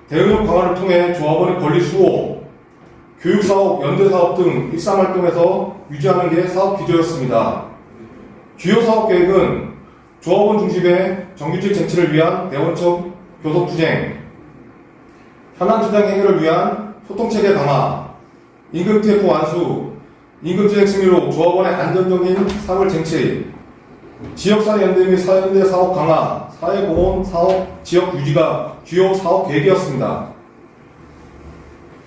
대응력 강화를 통해 조합원의 권리 수호, 교육사업, 연대사업 등 일상활동에서 유지하는 게 사업 기조였습니다. 주요 사업 계획은 조합원 중심의 정규직 쟁취를 위한 대원청 교섭투쟁, 현안투쟁 해결을 위한 소통체계 강화, 임금 TF 완수, 임금투쟁 승리로 조합원의 안정적인 사물 쟁취, 지역사회 연대 및 사회연대 사업 강화, 사회공헌 사업 지역 유지가 주요 사업 계획이었습니다.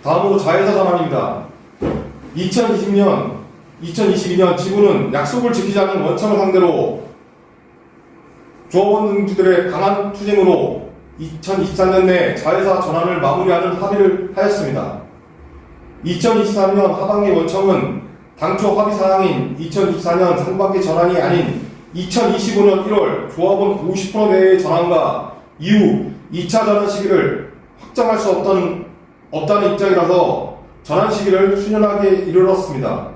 다음으로 자회사 전환입니다. 2022년 지부는 약속을 지키지 않은 원청을 상대로 조합원 등지들의 강한 투쟁으로 2024년 내 자회사 전환을 마무리하는 합의를 하였습니다. 2023년 하반기 원청은 당초 합의 사항인 2024년 상반기 전환이 아닌 2025년 1월 조합원 50% 내의 전환과 이후 2차 전환 시기를 확정할 수 없다는 입장이라서 전환 시기를 수년하게 이르렀습니다.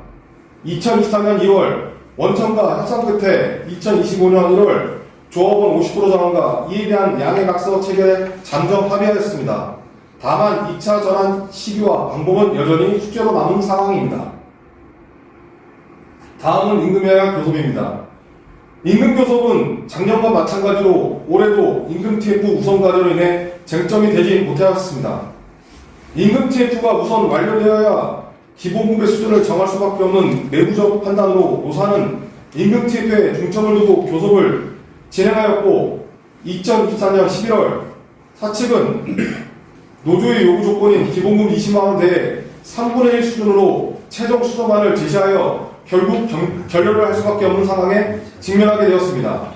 2024년 2월 원청과 협상 끝에 2025년 1월 조합원 50% 전환과 이에 대한 양해각서 체결에 잠정 합의하였습니다. 다만 2차 전환 시기와 방법은 여전히 숙제로 남은 상황입니다. 다음은 임금협약 교섭입니다. 임금교섭은 작년과 마찬가지로 올해도 임금 TF 우선 과제로 인해 쟁점이 되지 못하였습니다. 임금 TF가 우선 완료되어야 기본분배 수준을 정할 수밖에 없는 내부적 판단으로 노사는 임금 TF에 중점을 두고 교섭을 진행하였고 2024년 11월 사측은 노조의 요구 조건인 기본금 20만원 대에 3분의 1 수준으로 최종 수정안을 제시하여 결국 결렬을 할 수밖에 없는 상황에 직면하게 되었습니다.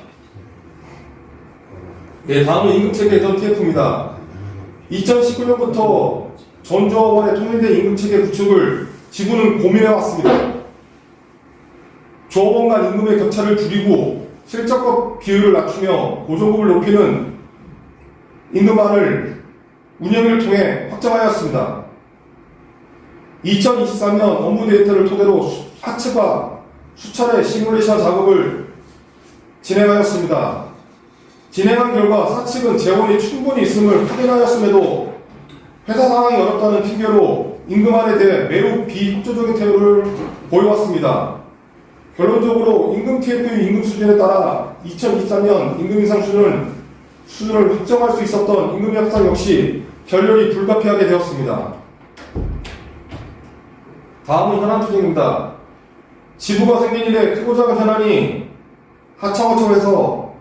네, 다음은 임금체계 개선 TF입니다. 2019년부터 전 조합원의 통일된 임금체계 구축을 지부는 고민해왔습니다. 조합원 간 임금의 격차를 줄이고 실적과 비율을 낮추며 고정급을 높이는 임금안을 운영을 통해 확정하였습니다. 2023년 업무 데이터를 토대로 하측과 수차례 시뮬레이션 작업을 진행하였습니다. 진행한 결과 사측은 재원이 충분히 있음을 확인하였음에도 회사 상황이 어렵다는 핑계로 임금안에 대해 매우 비협조적인 태도를 보여왔습니다. 결론적으로 임금 TF의 임금 수준에 따라 2023년 임금 인상 수준을 확정할 수 있었던 임금 협상 역시 결렬이 불가피하게 되었습니다. 다음은 현안투쟁입니다. 지부가 생긴 이래 크고 작은 현안이 하청업체에서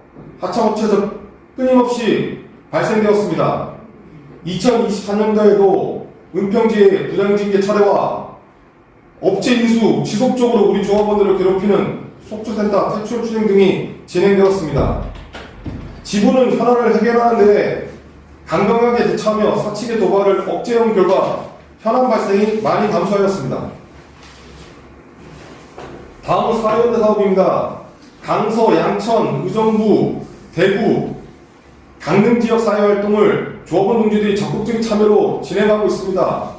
끊임없이 발생되었습니다. 2024년도에도 은평지의 부장징계 철회와 업체 인수 지속적으로 우리 조합원들을 괴롭히는 속초센터 퇴출 투쟁 등이 진행되었습니다. 지부는 현안을 해결하는 데 강경하게 대처하며 사측의 도발을 억제해온 결과 현안 발생이 많이 감소하였습니다. 다음은 사회연대 사업입니다. 강서, 양천, 의정부, 대구, 강릉 지역 사회활동을 조합원 동지들이 적극적인 참여로 진행하고 있습니다.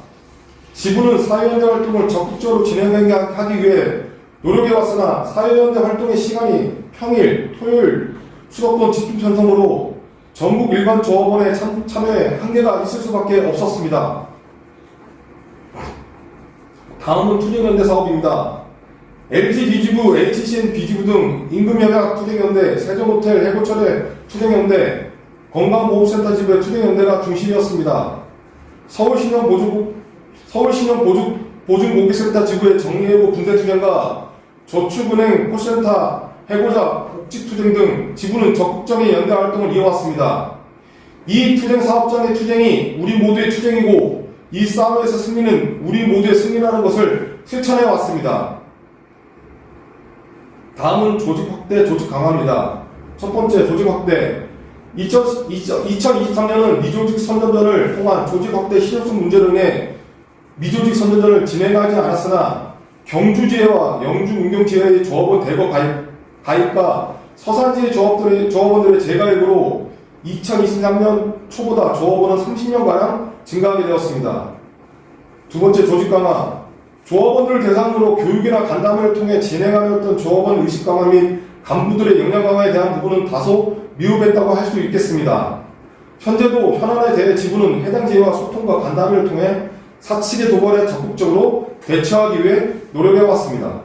지부는 사회연대 활동을 적극적으로 진행하기 위해 노력해왔으나 사회연대 활동의 시간이 평일, 토요일, 수도권 집중 편성으로 전국 일반 조합원의 참여에 한계가 있을 수밖에 없었습니다. 다음은 투쟁연대 사업입니다. LG B지부, HCN B지부 등 임금협약 투쟁연대, 세종호텔 해고철회 투쟁연대, 건강보험센터 지부의 투쟁연대가 중심이었습니다. 서울신용보증보기센터 지부의 정리해고 분대투쟁과 저축은행 콜센터 해고자 복직투쟁 등 지부는 적극적인 연대 활동을 이어왔습니다. 이 투쟁 사업장의 투쟁이 우리 모두의 투쟁이고 이 싸움에서 승리는 우리 모두의 승리라는 것을 실천해왔습니다. 다음은 조직 확대, 조직 강화입니다. 첫 번째, 조직 확대. 2023년은 미조직 선전전을 통한 조직 확대 실효성 문제로 인해 미조직 선전전을 진행하지 않았으나 경주지회와 영주 문경지회의 조합원 대거 가입과 서산지회 조합원들의 재가입으로 2023년 초보다 조합원은 30명가량 증가하게 되었습니다. 두 번째, 조직 강화. 조합원들을 대상으로 교육이나 간담회를 통해 진행하였던 조합원 의식 강화 및 간부들의 역량 강화에 대한 부분은 다소 미흡했다고 할 수 있겠습니다. 현재도 현안에 대해 지부는 해당 지회와 소통과 간담회를 통해 사측의 도발에 적극적으로 대처하기 위해 노력해왔습니다.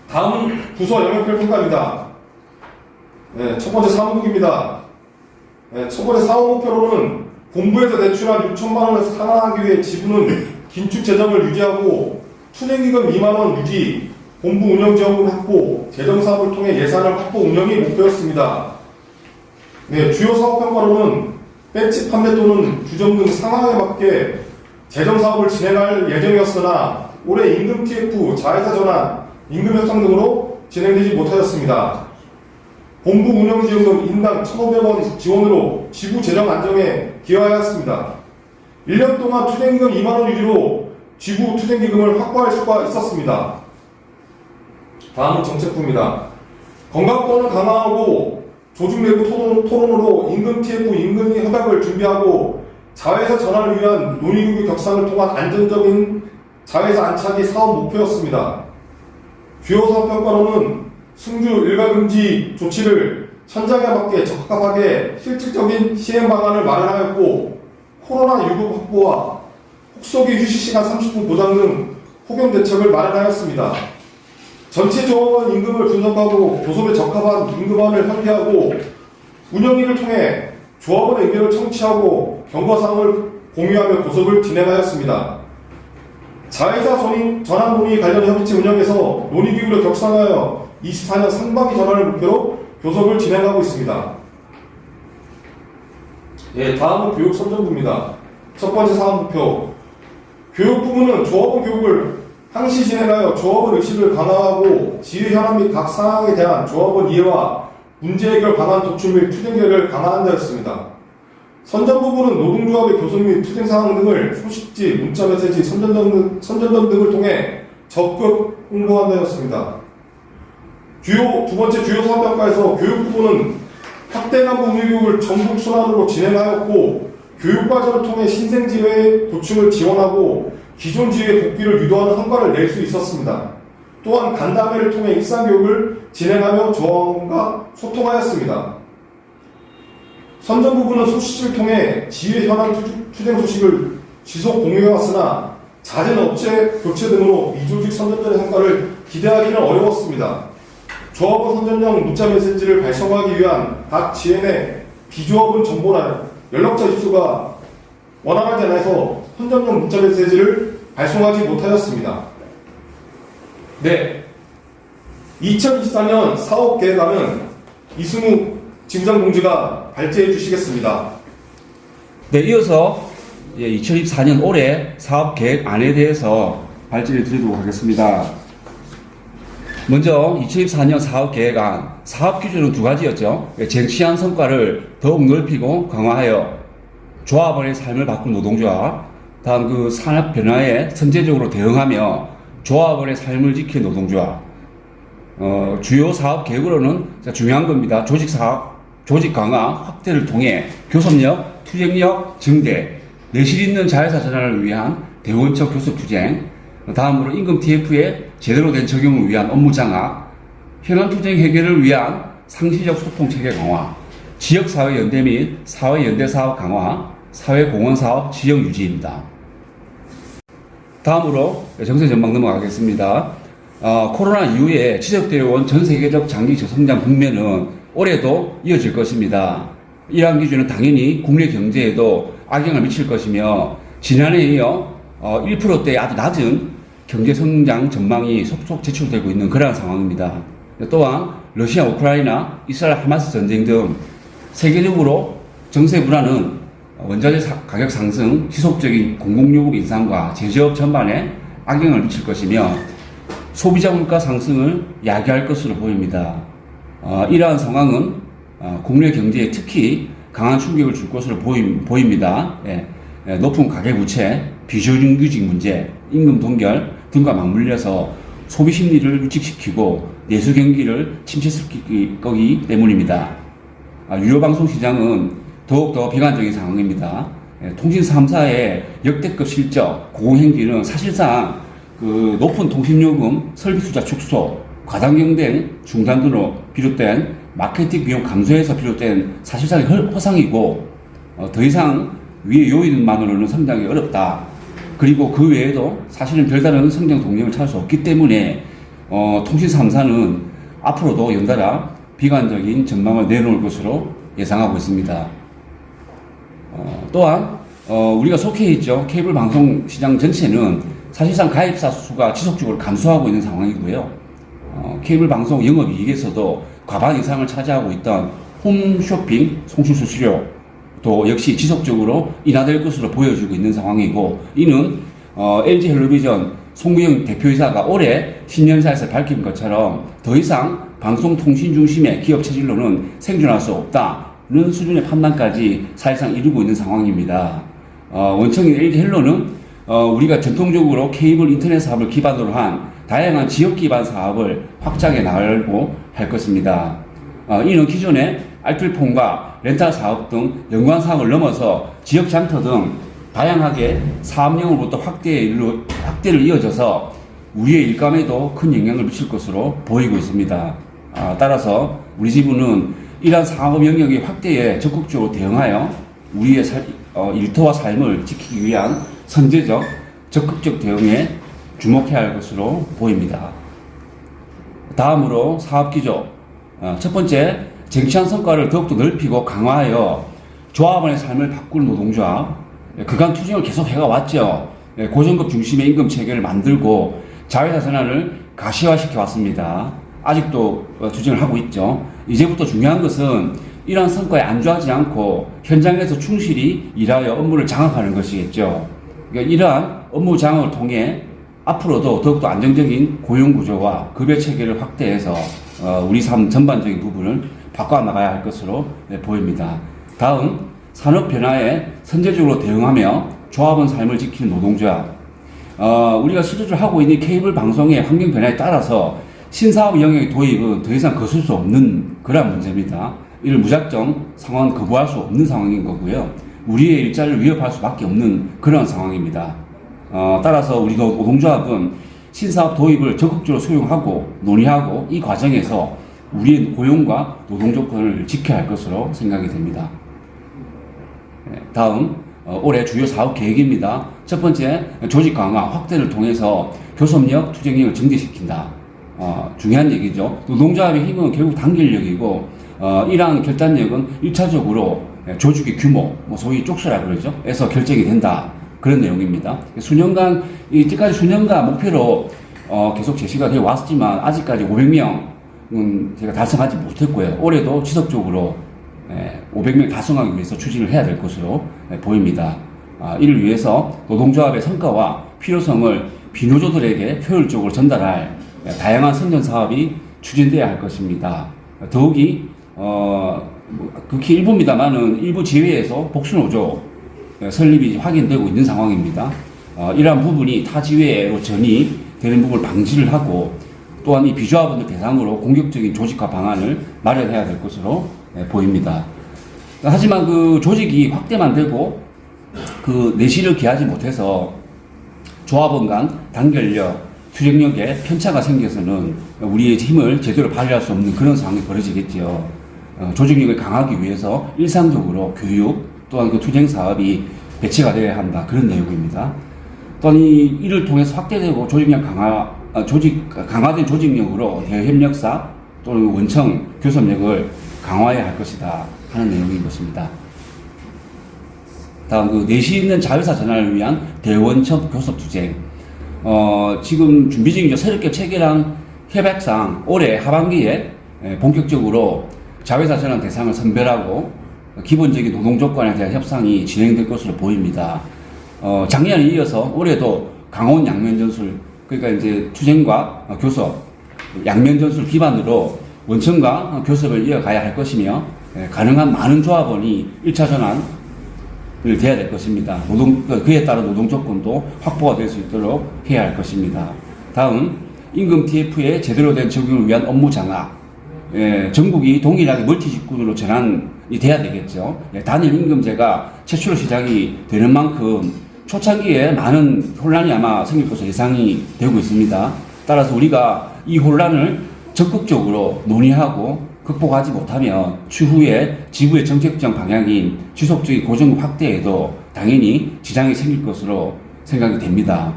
다음은 부서 영역별 평가입니다. 첫 번째 사무국입니다. 첫 번째 사업 목표로는 본부에서 대출한 6천만 원을 상환하기 위해 지부는 긴축 재정을 유지하고 투쟁기금 2만 원 유지, 본부 운영지원금 확보, 재정사업을 통해 예산을 확보 운영이 목표였습니다. 주요 사업 평가로는 배치 판매 또는 주점 등 상황에 맞게 재정사업을 진행할 예정이었으나 올해 임금 TF, 자회사 전환, 임금 협상 등으로 진행되지 못하였습니다. 본부 운영지원금 인당 1,500원 지원으로 지부 재정 안정에 기여하였습니다. 1년 동안 투쟁기금 2만 원 유지로 지부 투쟁기금을 확보할 수가 있었습니다. 다음은 정책부입니다. 건강권을 강화하고 조직 내부 토론으로 임금 TF 임금 협약을 준비하고 자회사 전환을 위한 논의국의 격상을 통한 안정적인 자회사 안착이 사업 목표였습니다. 주요 사업 평가로는 승주 일가금지 조치를 현장에 맞게 적합하게 실질적인 시행 방안을 마련하였고 코로나 유급 확보와 혹서기 휴식 시간 30분 보장 등 폭염 대책을 마련하였습니다. 전체 조합원 임금을 분석하고 교섭에 적합한 임금안을 협의하고 운영위를 통해 조합원의 의견을 청취하고 경과사항을 공유하며 교섭을 진행하였습니다. 자회사 전환 논의 관련 협의체 운영에서 논의기구를 격상하여 24년 상반기 전환을 목표로 교섭을 진행하고 있습니다. 다음은 교육선전부입니다. 첫 번째 사업 목표. 교육부문은 조합원 교육을 항시 진행하여 조합원 의식을 강화하고 지휘 현안 및 각 상황에 대한 조합원 이해와 문제 해결 방안 도출 및 투쟁 계획을 강화한다 였습니다. 선전부문은 노동조합의 교섭 및 투쟁 상황 등을 소식지, 문자 메시지, 선전전 등을 통해 적극 홍보한다 였습니다. 두 번째 주요 사업평가에서 교육부문은 확대간부 운영교육을 전국 순환으로 진행하였고 교육과정을 통해 신생지회의 도충을 지원하고 기존 지회의 복귀를 유도하는 성과를 낼 수 있었습니다. 또한 간담회를 통해 일상교육을 진행하며 조합원과 소통하였습니다. 선전부부는 소식지를 통해 지회 현안 투쟁 소식을 지속 공유해왔으나 잦은 업체 교체 등으로 미조직 선전전의 성과를 기대하기는 어려웠습니다. 조합원 선전형 문자 메시지를 발송하기 위한 각 지회 내 비조합원 정보나 연락처 입수가 원활하지 않아서 선전형 문자 메시지를 발송하지 못하였습니다. 2024년 사업계획안은 이승우 지부장 동지가 발제해 주시겠습니다. 이어서 2024년 올해 사업계획안에 대해서 발제를 드리도록 하겠습니다. 먼저 2024년 사업계획안, 사업기준은 두 가지였죠. 쟁취한 성과를 더욱 넓히고 강화하여 조합원의 삶을 바꾼 노동조합, 다음 그 산업 변화에 선제적으로 대응하며 조합원의 삶을 지킨 노동조합. 주요 사업 계획으로는 중요한 겁니다. 조직 강화 확대를 통해 교섭력, 투쟁력 증대, 내실 있는 자회사 전환을 위한 대원적 교섭 투쟁, 다음으로 임금 TF의 제대로 된 적용을 위한 업무 장악, 현안 투쟁 해결을 위한 상시적 소통 체계 강화, 지역사회 연대 및 사회 연대 사업 강화, 사회 공헌 사업 지역 유지입니다. 다음으로 정세 전망 넘어가겠습니다. 코로나 이후에 지속되어 온 전 세계적 장기 저성장 국면은 올해도 이어질 것입니다. 이러한 기준은 당연히 국내 경제에도 악영향을 미칠 것이며 지난해에 이어 1%대 아주 낮은 경제 성장 전망이 속속 제출되고 있는 그러한 상황입니다. 또한 러시아, 우크라이나, 이스라엘 하마스 전쟁 등 세계적으로 정세 불안은 원자재 가격 상승, 지속적인 공공요금 인상과 제조업 전반에 악영향을 미칠 것이며 소비자 물가 상승을 야기할 것으로 보입니다. 이러한 상황은 국내 경제에 특히 강한 충격을 줄 것으로 보입니다. 높은 가계부채, 비정규직 문제, 임금 동결 등과 맞물려서 소비 심리를 위축시키고 내수 경기를 침체시키기 때문입니다. 유료방송 시장은 더욱더 비관적인 상황입니다. 통신 3사의 역대급 실적, 고공행진은 사실상 높은 통신요금, 설비 투자 축소, 과당 경쟁 중단 등으로 비롯된 마케팅 비용 감소에서 비롯된 사실상의 허상이고 더 이상 위의 요인만으로는 성장이 어렵다. 그리고 그 외에도 사실은 별다른 성장 동력을 찾을 수 없기 때문에 통신 3사는 앞으로도 연달아 비관적인 전망을 내놓을 것으로 예상하고 있습니다. 또한 우리가 속해 있죠. 케이블 방송 시장 전체는 사실상 가입사 수가 지속적으로 감소하고 있는 상황이고요. 케이블 방송 영업이익에서도 과반 이상을 차지하고 있던 홈쇼핑 송출 수수료도 역시 지속적으로 인하될 것으로 보여지고 있는 상황이고, 이는 LG헬로비전 송구영 대표이사가 올해 신년사에서 밝힌 것처럼 더 이상 방송통신 중심의 기업 체질로는 생존할 수 없다는 수준의 판단까지 사실상 이루고 있는 상황입니다. 원청인 LG헬로는 우리가 전통적으로 케이블 인터넷 사업을 기반으로 한 다양한 지역 기반 사업을 확장해 나가려고 할 것입니다. 이는 기존의 알뜰폰과 렌탈 사업 등 연관 사업을 넘어서 지역 장터 등 다양하게 사업령으로부터 확대를 이어져서 우리의 일감에도 큰 영향을 미칠 것으로 보이고 있습니다. 따라서 우리 지부는 이러한 사업 영역의 확대에 적극적으로 대응하여 우리의 일터와 삶을 지키기 위한 선제적, 적극적 대응에 주목해야 할 것으로 보입니다. 다음으로 사업기조. 첫 번째, 쟁취한 성과를 더욱더 넓히고 강화하여 조합원의 삶을 바꾸는 노동조합. 그간 투쟁을 계속 해왔죠. 고정급 중심의 임금 체계를 만들고 자회사 전환을 가시화시켜 왔습니다. 아직도 투쟁을 하고 있죠. 이제부터 중요한 것은 이러한 성과에 안주하지 않고 현장에서 충실히 일하여 업무를 장악하는 것이겠죠. 그러니까 이러한 업무 장악을 통해 앞으로도 더욱더 안정적인 고용구조와 급여 체계를 확대해서 우리 삶 전반적인 부분을 바꿔나가야 할 것으로 보입니다. 다음, 산업 변화에 선제적으로 대응하며 조합원 삶을 지키는 노동조합. 우리가 실질적으로 하고 있는 케이블 방송의 환경 변화에 따라서 신사업 영역의 도입은 더 이상 거슬 수 없는 그런 문제입니다. 이를 무작정 상황 거부할 수 없는 상황인 거고요. 우리의 일자리를 위협할 수밖에 없는 그런 상황입니다. 따라서 우리 노동조합은 신사업 도입을 적극적으로 수용하고 논의하고 이 과정에서 우리의 고용과 노동 조건을 지켜야 할 것으로 생각이 됩니다. 다음, 올해 주요 사업 계획입니다. 첫 번째, 조직 강화, 확대를 통해서 교섭력, 투쟁력을 증대시킨다. 중요한 얘기죠. 노동조합의 힘은 결국 단결력이고, 이러한 결단력은 1차적으로 조직의 규모, 소위 쪽수라 그러죠. 에서 결정이 된다. 그런 내용입니다. 수년간, 이때까지 수년간 목표로 계속 제시가 되어 왔지만, 아직까지 500명은 제가 달성하지 못했고요. 올해도 지속적으로 500명 달성하기 위해서 추진을 해야 될 것으로 보입니다. 이를 위해서 노동조합의 성과와 필요성을 비노조들에게 효율적으로 전달할 다양한 선전 사업이 추진돼야 할 것입니다. 더욱이 극히 일부입니다만은 일부 지회에서 복수노조 설립이 확인되고 있는 상황입니다. 이러한 부분이 타 지회로 전이되는 부분을 방지를 하고, 또한 이 비조합원들 대상으로 공격적인 조직화 방안을 마련해야 될 것으로 보입니다. 하지만 그 조직이 확대만 되고 그 내실을 기하지 못해서 조합원 간 단결력, 투쟁력에 편차가 생겨서는 우리의 힘을 제대로 발휘할 수 없는 그런 상황이 벌어지겠지요. 조직력을 강하기 위해서 일상적으로 교육 또한 그 투쟁 사업이 배치가 되어야 한다, 그런 내용입니다. 또한 이를 통해서 확대되고 강화된 조직력으로 대협력사 또는 원청 교섭력을 강화해야 할 것이다 하는 내용인 것입니다. 다음, 그 내실 있는 자회사 전환을 위한 대원청 교섭 투쟁. 지금 준비 중이죠. 새롭게 체결한 협약상 올해 하반기에 본격적으로 자회사 전환 대상을 선별하고 기본적인 노동 조건에 대한 협상이 진행될 것으로 보입니다. 작년에 이어서 올해도 강원 양면 전술, 그러니까 이제 투쟁과 교섭, 양면 전술 기반으로 원청과 교섭을 이어가야 할 것이며, 가능한 많은 조합원이 1차 전환을 돼야 될 것입니다. 그에 따른 노동 조건도 확보가 될 수 있도록 해야 할 것입니다. 다음, 임금 TF의 제대로 된 적용을 위한 업무 장악. 전국이 동일하게 멀티 직군으로 전환이 돼야 되겠죠. 단일 임금제가 최초로 시작이 되는 만큼 초창기에 많은 혼란이 아마 생길 것으로 예상이 되고 있습니다. 따라서 우리가 이 혼란을 적극적으로 논의하고 극복하지 못하면 추후에 지부의 정책적 방향인 지속적인 고정급 확대에도 당연히 지장이 생길 것으로 생각이 됩니다.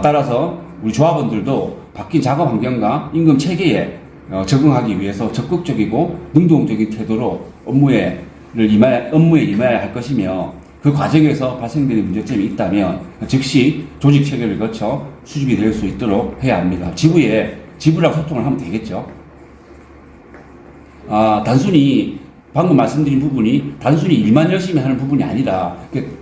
따라서 우리 조합원들도 바뀐 작업 환경과 임금 체계에 적응하기 위해서 적극적이고 능동적인 태도로 업무에 임해야 할 것이며, 그 과정에서 발생되는 문제점이 있다면 즉시 조직 체계를 거쳐 수집이 될 수 있도록 해야 합니다. 지부랑 소통을 하면 되겠죠. 단순히 방금 말씀드린 부분이 단순히 일만 열심히 하는 부분이 아니라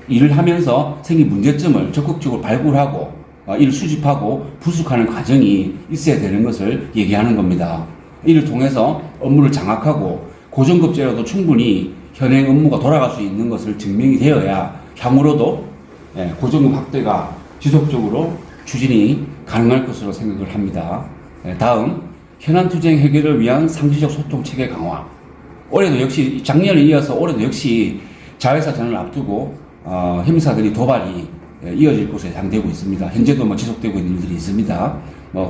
일을 하면서 생긴 문제점을 적극적으로 발굴하고 이를 수집하고 부숙하는 과정이 있어야 되는 것을 얘기하는 겁니다. 이를 통해서 업무를 장악하고 고정급제로도 충분히 현행 업무가 돌아갈 수 있는 것을 증명이 되어야 향후로도 고정급 확대가 지속적으로 추진이 가능할 것으로 생각을 합니다. 다음, 현안 투쟁 해결을 위한 상시적 소통 체계 강화. 올해도 역시 작년에 이어서 올해도 역시 자회사 전을 앞두고 협의사들이 도발이 이어질 것으로 예상되고 있습니다. 현재도 지속되고 있는 일들이 있습니다.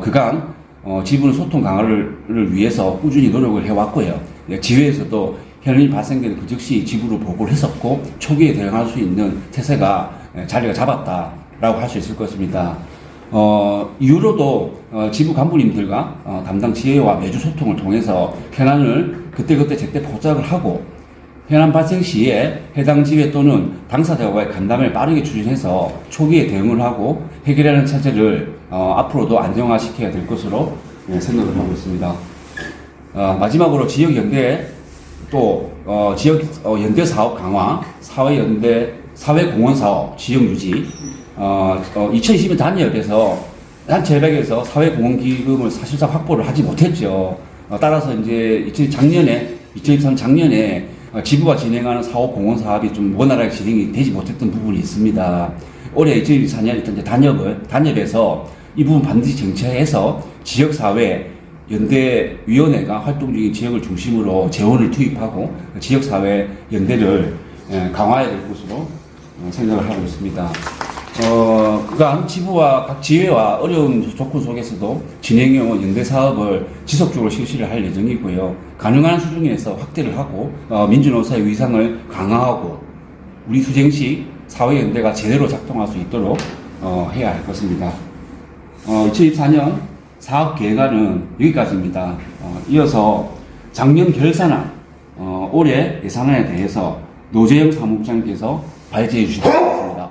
그간 지부는 소통 강화를 위해서 꾸준히 노력을 해왔고요. 지회에서도 현안이 발생되는 그 즉시 지부로 보고를 했었고 초기에 대응할 수 있는 태세가 자리가 잡았다라고 할 수 있을 것입니다. 이후로도 지부 간부님들과 담당 지회와 매주 소통을 통해서 현안을 그때그때 제때 포착을 하고 현안 발생 시에 해당 지회 또는 당사자와의 간담회를 빠르게 추진해서 초기에 대응을 하고 해결하는 체제를 앞으로도 안정화시켜야 될 것으로 생각을 하고 있습니다. 마지막으로 지역연대 또 지역 연대 사업 강화, 사회공헌 사업 지역 유지. 2020년 단체협약에서 사회공헌기금을 사실상 확보를 하지 못했죠. 따라서 이제 2023 작년에 지부가 진행하는 사업공헌 사업이 좀 원활하게 진행이 되지 못했던 부분이 있습니다. 올해 2024년 일단 단협에서 이 부분 반드시 정체해서 지역사회 연대위원회가 활동 중인 지역을 중심으로 재원을 투입하고 지역사회 연대를 강화해야 될 것으로 생각을 하고 있습니다. 그간 지부와 각 지회와 어려운 조건 속에서도 진행형 연대 사업을 지속적으로 실시를 할 예정이고요. 가능한 수준에서 확대를 하고 민주노사의 위상을 강화하고 우리 투쟁시 사회연대가 제대로 작동할 수 있도록 해야 할 것입니다. 2024년 사업계획안은 여기까지입니다. 이어서 작년 결산안, 올해 예산안에 대해서 노재영 사무국장님께서 발제해 주시도록 하겠습니다.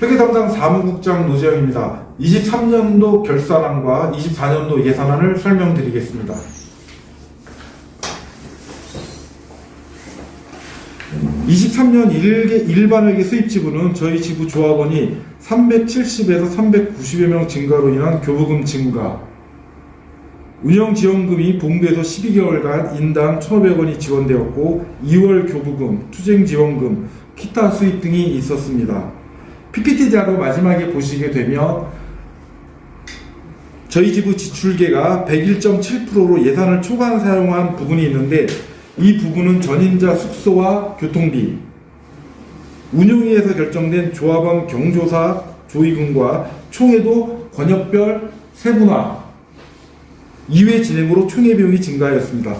회계 담당 사무국장 노재영입니다. 23년도 결산안과 24년도 예산안을 설명드리겠습니다. 23년 일반회계 수입 지분은 저희 지부 조합원이 370에서 390여 명 증가로 인한 교부금 증가, 운영지원금이 본부에서 12개월간 인당 1,500원이 지원되었고 2월 교부금, 투쟁지원금, 기타 수입 등이 있었습니다. PPT 자료 마지막에 보시게 되면 저희 지부 지출계가 101.7%로 예산을 초과한 사용한 부분이 있는데, 이 부분은 전임자 숙소와 교통비, 운영위에서 결정된 조합원 경조사 조의금과 총회도 권역별 세분화 이외 진행으로 총회 비용이 증가하였습니다.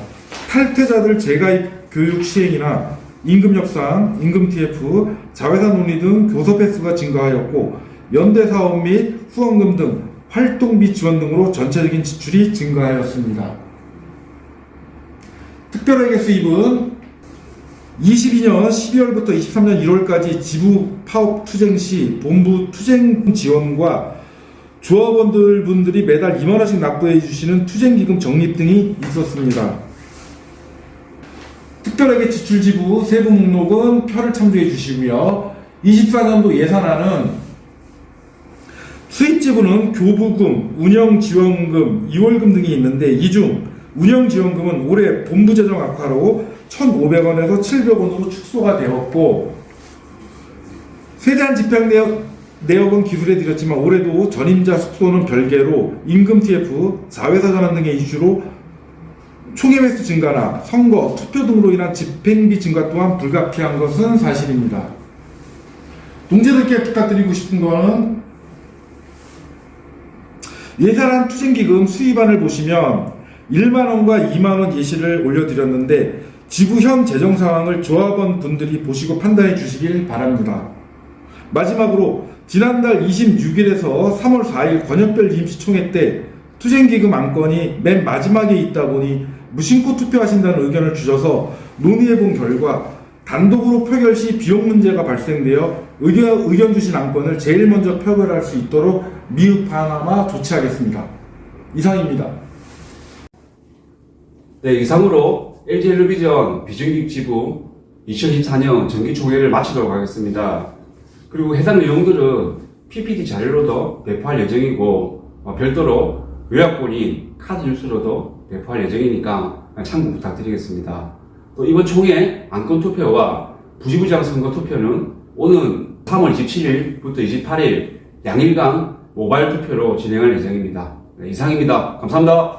탈퇴자들 재가입 교육 시행이나 임금 협상, 임금 TF, 자회사 논의 등 교섭 횟수가 증가하였고, 연대 사업 및 후원금 등 활동비 지원 등으로 전체적인 지출이 증가하였습니다. 특별회계 수입은 22년 12월부터 23년 1월까지 지부 파업 투쟁 시 본부 투쟁 지원과 조합원들 분들이 매달 2만원씩 납부해 주시는 투쟁기금 적립 등이 있었습니다. 특별하게 지출 지부 세부 목록은 표를 참조해 주시고요. 24년도 예산안은 수입 지부는 교부금, 운영지원금, 2월금 등이 있는데, 이 중 운영지원금은 올해 본부 재정 악화로 1,500원에서 700원으로 축소가 되었고, 세대한 집행 내역은 기술해 드렸지만 올해도 전임자 숙소는 별개로 임금 TF, 자회사 전환 등의 이슈로 총회 횟수 증가나 선거, 투표 등으로 인한 집행비 증가 또한 불가피한 것은 사실입니다. 동지들께 부탁드리고 싶은 거는 예산안 투쟁기금 수입안을 보시면 1만원과 2만원 예시를 올려드렸는데 지구 현 재정 상황을 조합원 분들이 보시고 판단해 주시길 바랍니다. 마지막으로 지난달 26일에서 3월 4일 권역별 임시총회 때 투쟁기금 안건이 맨 마지막에 있다 보니 무심코 투표하신다는 의견을 주셔서 논의해본 결과 단독으로 표결 시 비용 문제가 발생되어 의견 주신 안건을 제일 먼저 표결할 수 있도록 미흡하나마 조치하겠습니다. 이상입니다. 네, 이상으로 LG헬로비전 비정규직 지부 2024년 정기총회를 마치도록 하겠습니다. 그리고 해당 내용들은 PPT 자료로도 배포할 예정이고 별도로 요약본인 카드 뉴스로도 배포할 예정이니까 참고 부탁드리겠습니다. 또 이번 총회 안건 투표와 부지부장 선거 투표는 오는 3월 27일부터 28일 양일간 모바일 투표로 진행할 예정입니다. 네, 이상입니다. 감사합니다.